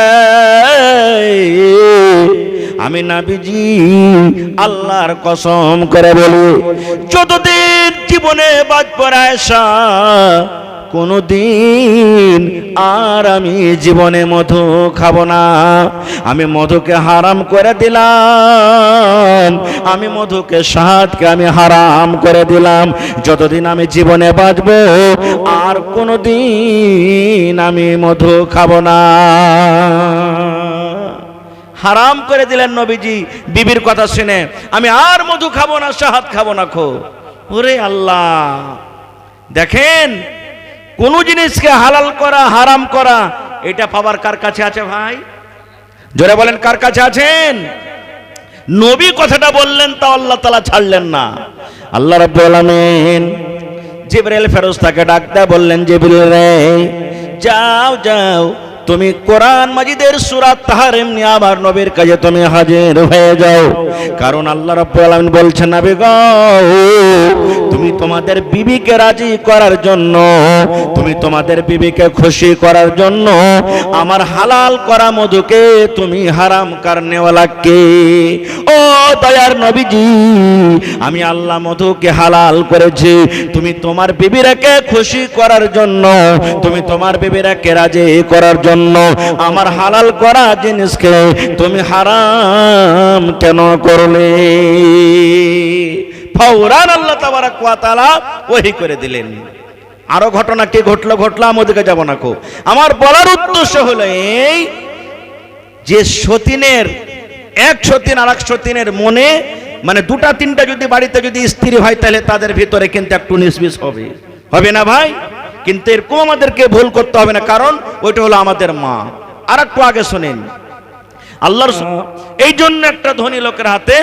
আমি নবীজি আল্লাহর কসম করে বলি, যতদিন জীবনে বাঁচব আয়েশা, কোনদিন আর আমি জীবনে মধু খাবো না। আমি মধুকে হারাম করে দিলাম, আমি মধুকে শাহাদকে আমি হারাম করে দিলাম। যতদিন আমি জীবনে বাঁচবো আর কোনদিন আমি মধু খাবো না। হারাম করে দিলেন নবীজি বিবির কথা শুনে। আমি আর মধু খাবো না, শাহাদ খাবো না খো। ওরে আল্লাহ, দেখেন কোন জিনিসকে হালাল করা হারাম করা এটা পাওয়ার কার কাছে আছে ভাই? জোরে বলেন, কার কাছে আছেন? নবী কথাটা বললেন, তা আল্লাহ তাআলা ছাড়লেন না। আল্লাহ রাব্বুল আলামিন জিবরাইল ফেরেশতাকে ডাক দিয়ে বললেন, জিবরিল রে, যাও যাও, তুমি কোরআন মাজিদের সূরা তাহরিম নিয়ে আমার নবীর কাছে তুমি হাজির হয়ে যাও। কারণ আল্লাহ রাব্বুল আলামিন বলছেন, নবী গো, তুমি তোমাদের বিবিকে রাজি করার জন্য, তুমি তোমাদের বিবিকে খুশি করার জন্য আমার হালাল করা মধুকে তুমি হারাম করনেওয়ালা কে? ও দয়ার নবীজি, আমি আল্লাহ মধুকে হালাল করেছি, তুমি তোমার বিবিরাকে খুশি করার জন্য, তুমি তোমার বিবিরাকে রাজি করার জন্য আমার হালাল করা জিনিসকে তুমি হারাম কেন করলে? ফৌরান আল্লাহ তাবারাক ওয়া তাআলা ওহী করে দিলেন। আরো ঘটনা কি ঘটলো আমি ওদিকে যাব না কো। আমার বলার উদ্দেশ্য হলো এই যে সতীনের এক সতীন আর এক সতীনের মনে, মানে দুটা তিনটা যদি বাড়িতে যদি স্ত্রী হয় তাহলে তাদের ভিতরে কিন্তু একটু নিসবিস হবে, হবে না ভাই? কিন্তু এরকম আমাদেরকে ভুল করতে হবে না, কারণ ওইটা হলো আমাদের মা। আর একটু আগে শোনেন, আল্লাহর এই জন্য একটা ধনী লোকের হাতে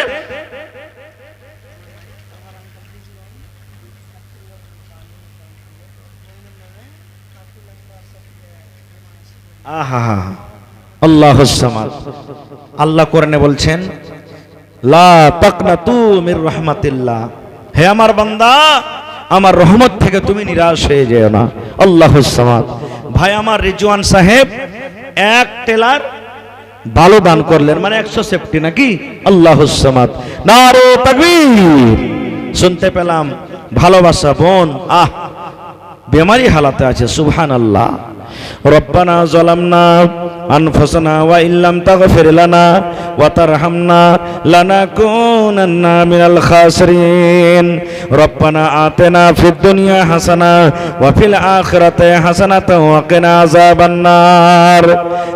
আল্লাহুস সামাদ, আল্লাহ কোরআনে বলছেন, লা তাকনাতু মির রাহমাতিল্লাহ, হে আমার বান্দা, আমার রহমত থেকে তুমি নিরাশ হয়ে যেও না। আল্লাহুস সামাদ। ভাই আমার রিজওয়ান সাহেব এক টেলার ভালো দান করলেন, মানে 100 সেফটি নাকি? আল্লাহুস সামাদ, নারে তাকবীর। শুনতে পেলাম ভালোবাসা বোন বেমারি হালাতে আছে, সুবহানাল্লাহ। রব্বানা যালামনা আনফুসানা ওয়া ইল্লাম তাগফির লানা ওয়া তারহামনা লানাকুনান্না মিনাল খাসিরিন। রব্বানা আতিনা ফিদ দুনিয়া হাসানা ওয়া ফিল আখিরাতি হাসানাতাও ওয়া কিনা আযাবান নার।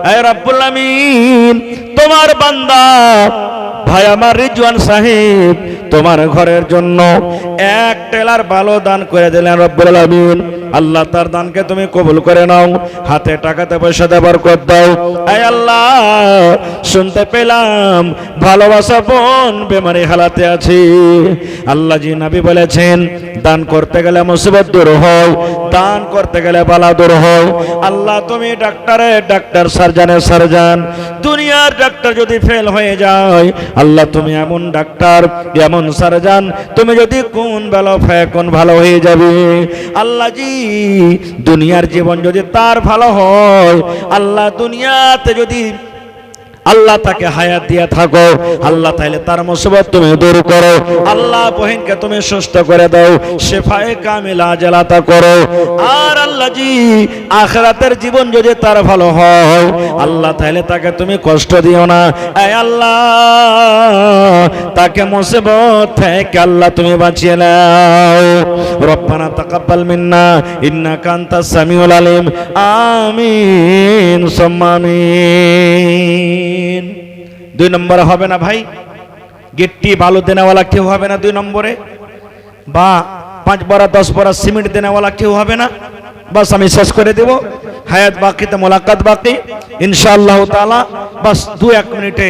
হে রব্বুল আমিন, তোমার বান্দা ভাই আমার রিজওয়ান সাহেব তোমার ঘরের জন্য এক টেলার ভালো দান করে দিলেন রব্বুল আলামিন। আল্লাহ তার দানকে তুমি কবুল করে নাও, হাতে টাকাতে পয়সা দেবার কর দাও। আয় আল্লাহ, শুনতে পেলাম ভালোবাসা বোন বেমারি হালাতে আছে। আল্লাহ জি নবী বলেছেন, দান করতে গেলে মুসিবত দূর হয়, দান করতে গেলে বালা দূর হয়। আল্লাহ তুমি ডাক্তারের ডাক্তার, সার্জনের সার্জন, দুনিয়ার ডাক্তার যদি ফেল হয়ে যায়, আল্লাহ তুমি এমন ডাক্তার এমন সার্জন, তুমি যদি কোন ভালো হয়ে যাবে। আল্লাহ জি দুনিয়ার জীবন যদি তার ভালো হয়, আল্লাহ দুনিয়াতে যদি আল্লাহ তাকে হায়াত দিয়ে থাকো, আল্লাহ তাহলে তার মুসিবত তুমি দূর করো। আল্লাহ বহিনকে তুমি সুস্থ করে দাও, শিফায়ে কামিলা আজলাতা করো। আর আল্লাহ জি আখিরাতের জীবন যদি তার ভালো হয়, আল্লাহ তাহলে তাকে তুমি কষ্ট দিও না। এই আল্লাহ তাকে মুসিবত থেকে আল্লাহ তুমি বাঁচিয়ে নাও। রব্বানা তাকাব্বাল মিন্না ইন্নাকা আনতাস সামিউল আলিম। আমিন সুম্মা আমিন। 2 নম্বরে হবে না ভাই, গিট্টি বালু দেনেওয়ালা কেউ হবে না 2 নম্বরে, বা 5 বড়া 10 বড়া সিমেন্ট দেনেওয়ালা কেউ হবে না। বাস আমি শেষ করে দেব, হায়াত বাকিতে মোলাকাত বাকি ইনশাআল্লাহ তাআলা। বাস 2-1 মিনিটে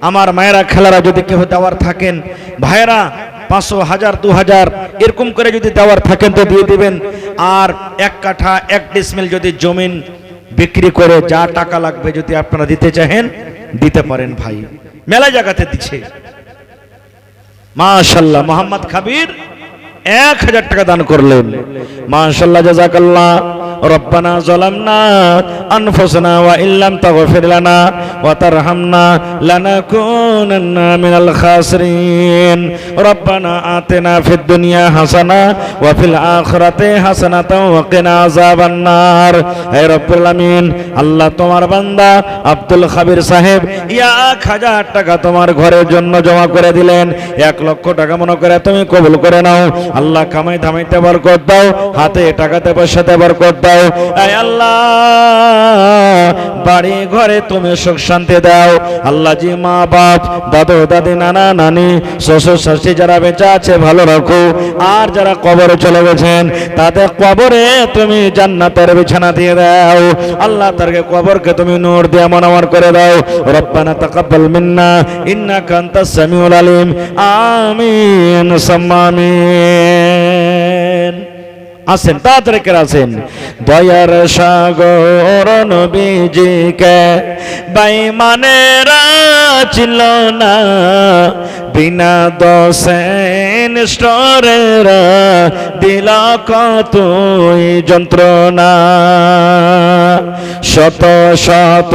আমার মায়েরা খেলারা যদি কেউ দেওয়ার থাকেন, ভাইরা 500 1000 2000 এরকম করে যদি দেওয়ার থাকেন তো দিয়ে দিবেন। আর 1 কাঠা 1 ডিসমিল যদি জমিন বিক্রি করে যা টাকা লাগবে যদি আপনারা দিতে চাহেন দিতে পারেন ভাই, মেলা জায়গাতে দিচ্ছে। মাশাআল্লাহ, মোহাম্মদ খাবির 1000 টাকা দান করলেন, মাশাআল্লাহ, জাযাকাল্লাহ। রব্বানা যালামনা আনফুসানা ওয়া ইল্লাম তাগফির লানা ওয়া তারহামনা লানাকুনান্না মিনাল খাসিরিন। রব্বানা আতিনা ফিদ দুনিয়া হাসানা ওয়া ফিল আখিরাতি হাসানাতাও ওয়া কিনা আযাবান নার। হে রব্বুল আমিন, আল্লাহ তোমার বান্দা আব্দুল খাবির সাহেব 1000 টাকা তোমার ঘরের জন্য জমা করে দিলেন। 1 লক্ষ টাকা মনে করে তুমি কবুল করে নাও। আল্লাহ কামাই ধামাইতে বরকত দাও, হাতে টাকাতে পয়সাতে বরকত দাও। দাও। আয় আল্লাহ বাড়ি ঘরে তুমি সুখ শান্তি দাও। আল্লাহ জি মা বাপ দাদু দাদি নানা নানি শ্বশুর শাশুড়ি যারা বেঁচে আছে ভালো রাখো, আর যারা কবরে চলে গেছেন তাদের কবরে তুমি জান্নাতের বিছানা দিয়ে দাও। আল্লাহ তারকে কবরকে তুমি নূর দিয়ে মনোমর করে দাও। রব্বানা তাকাব্বাল মিন্না ইন্নাকা আনতাস সামিউল আলিম। আমিন সাম্মা আমিন। আসেন তাড়াতাড়ি করে আসেন। দয়ার সাগর নবীজিকে বেঈমানেরা ছিল না, বিনা দোষে নিষ্ঠুরেরা দিল কতই যন্ত্রণা। শত শত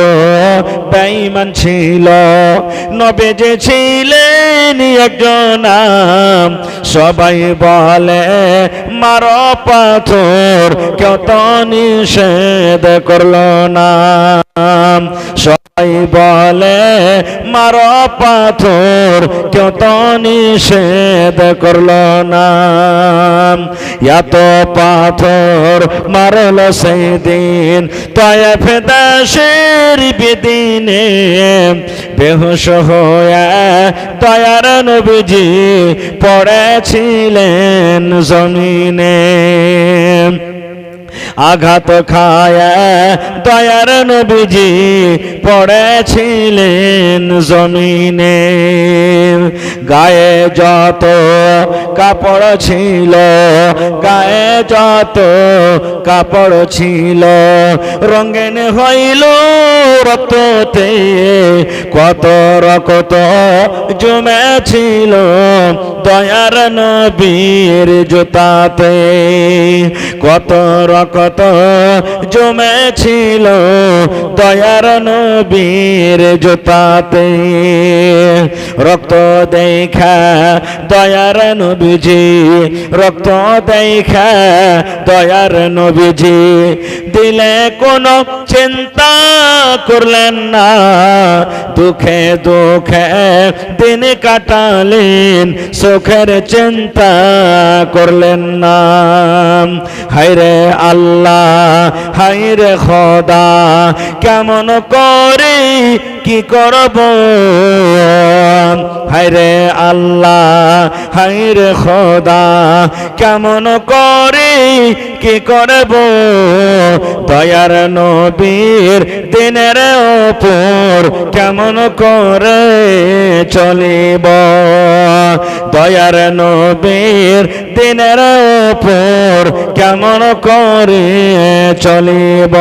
বেঈমান ছিল, নবীজি ছিলেন একজন। সবাই বলে মারো পাথর, কেউ তো নিষেধ করলো না। সবাই বলে মারো পাথর, কেউ তো নিষেধ করলো না। এত পাথর মারল সেই দিন তায়েফ দেশের বেদিনে। বেহুশ হয়ে দয়ার নবীজি পড়েছিলেন জমিনে। আঘাত খায় দয়ার নবীজি পড়েছিলেন জমিনে। গায়ে যত কাপড় ছিল, গায়ে যত কাপড় ছিল, রঙিন হইল রক্ততে। কত রক্ত জমেছিল দয়ার নবীর জুতাতে। কত রক্ত জমেছিল দয়ার নবীর জুতাতে। রক্ত দেখা দয়ার নবীজি, রক্ত দেখা দয়ার নবীজি দিলে কোনো চিন্তা করলেন না। দুঃখে দুঃখে দিন কাটালেন, সুখের চিন্তা করলেন না। হায়রে আল্লাহ হায়রে খোদা, কেমন করে কি করব। হায়রে আল্লাহ হায়রে খোদা, কেমন করে কি করব। দয়ার নবীর দিনের ওপর কেমন করে চলিব। দয়ার নবীর দিনের ওপর কেমন করে চলিব।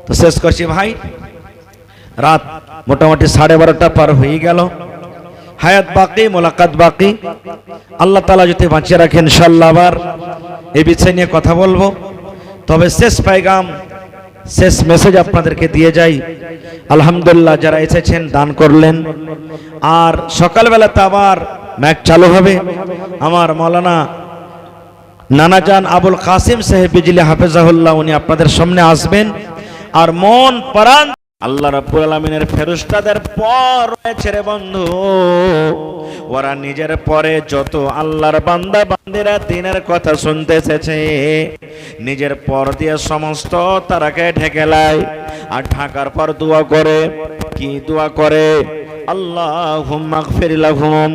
তো শেষ করছি ভাই, রাত মোটামুটি 12:30 পার হয়ে গেল। হায়াত বাকি, মোলাকাত বাকি। আল্লাহ তাআলা যদি বাঁচিয়ে রাখেন ইনশাআল্লাহ আবার এই বিষয় নিয়ে কথা বলবো। তবে শেষ পায়গাম, শেষ মেসেজ আপনাদেরকে দিয়ে যাই। আলহামদুলিল্লাহ যারা এসেছেন দান করলেন, আর সকালবেলাতে আবার ম্যাক চালু হবে। আমার মাওলানা নানাজান আবুল কাসিম সাহেব বিজলি হাফেজাহুল্লাহ উনি আপনাদের সামনে আসবেন। আর মন প্রাণ আল্লাহ রাব্বুল আলামিনের ফেরেশতাদের পর রয়েছে রে বন্ধু। ওরা নিজের পরে যত আল্লাহর বান্দা বান্দিরা দিনের কথা শুনতে এসেছে, নিজের পর দিয়ে সমস্ত তারাকে ঢেকে লাই। আর ঢাকার পর দোয়া করে, কি দোয়া করে? আল্লাহুম্মা গফির লাহুম,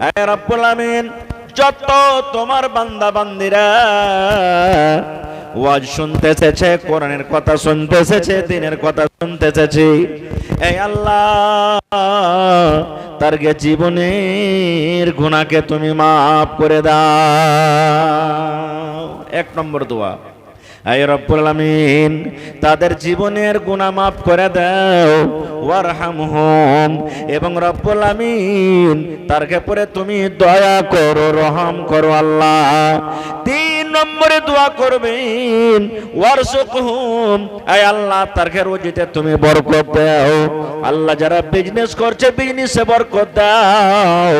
হে রাব্বুল আলামিন যত তোমার বান্দা বান্দিরা ওয়াজ শুনতে এসেছে, কোরআনের কথা শুনতে এসেছে, দিনের কথা শুনতে এসেছে, এই আল্লাহ তারকে জীবনের গুনাহকে তুমি মাফ করে দাও। 1 নম্বর দোয়া, হে রব্বুল আলামিন তাদের জীবনের গুনাহ মাফ করে দাও। ওয়ারহামহুম, এবং রব্বুল আলামিন তারকে পরে তুমি দয়া করো, রহম করো আল্লাহ। 3 নম্বরে দোয়া করবেন ওয়ারযুকহুম, হে আল্লাহ তারকে রুজিতে তুমি বরকত দাও। আল্লাহ যারা বিজনেস করছে বিজনেসে বরকত দাও।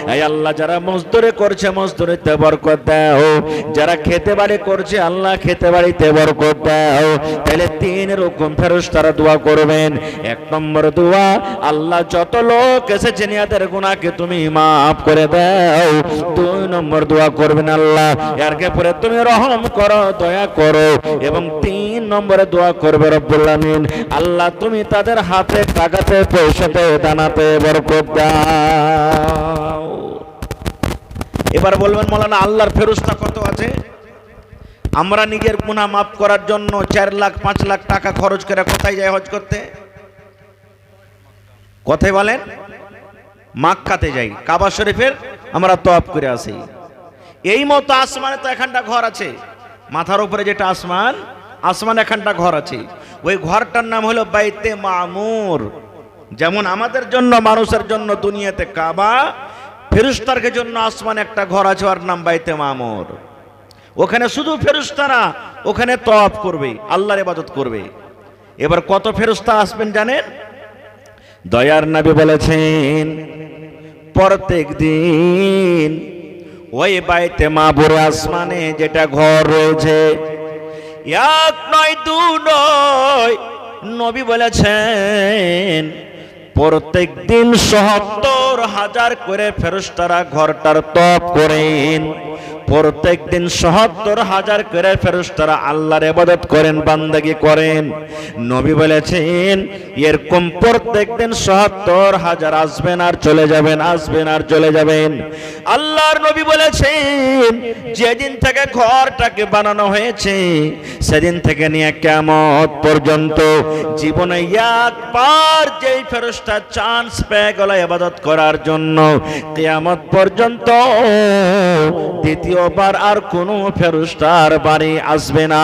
হে আল্লাহ যারা মজদুরি করছে মজদুরিতে বরকত দাও। যারা খেতে বাড়ি করছে আল্লাহ খেতে বাড়িতে বরকত দাও। তাহলে 3 রকম ফেরেশতারা দোয়া করবেন। 1 নম্বর দোয়া, আল্লাহ যত লোক এসেছেন এদের গুনাহকে তুমি মাফ করে দাও। 2 নম্বর দোয়া করবেন, আল্লাহ এরকে পরে তুমি রহম করো, দয়া করো। এবং 3 নম্বরে দোয়া করবে রব্বুল আমিন, আল্লাহ তুমি তাদের হাতে টাকাতে পয়সাতে দানাতে বরকত দাও। এবার বলবেন মাওলানা আল্লাহর ফেরেশতা কত আছে? আমরা নিজের গুনাহ মাফ করার জন্য 4 লাখ 5 লাখ টাকা খরচ করে কোথায় যাই হজ করতে? কোথায় বলেন? মক্কাতে যাই, কাবা শরীফের আমরা তওয়াফ করে আসি। এই মতো আসমানে তো এখানটা ঘর আছে, মাথার উপরে যেটা আসমান, আসমানে এখানটা ঘর আছে, ওই ঘরটার নাম হলো বাইতে মামুর। যেমন আমাদের জন্য মানুষের জন্য দুনিয়াতে কাবা, ফেরেশতার জন্য আসমানে একটা ঘর আছে, ওর নাম বাইতে মামুর। ওখানে শুধু ফেরেশতারা ওখানে তওয়াফ করবে, আল্লাহর ইবাদত করবে। এবার কত ফেরেশতা আসবেন জানেন? দয়ার নবী বলেছেন প্রত্যেক দিন ওই বাইতে মামুর আসমানে যেটা ঘর রয়েছে, এক নয় দু নয়, নবী বলেছেন প্রত্যেক দিন ৭০,০০০ করে ফেরেশতারা ঘরটার তওয়াফ করেন। প্রত্যেক দিন ৭০,০০০ করে ফেরেশতারা আল্লাহর ইবাদত করেন, বান্দাগি করেন। নবী বলেছেন এরকম প্রত্যেক দিন ৭০,০০০ আসবেন আর চলে যাবেন, আসবেন আর চলে যাবেন। আল্লাহর নবী বলেছেন যেদিন থেকে ঘরটাকে বানানো হয়েছে সেদিন থেকে নিয়ে কিয়ামত পর্যন্ত জীবনে একবার যেই ফেরেশতা চান্স পেয়ে গেল ইবাদত করার জন্য, কিয়ামত পর্যন্ত দ্বিতীয়বার আর কোনো ফেরেশতার বাড়ি আসবে না।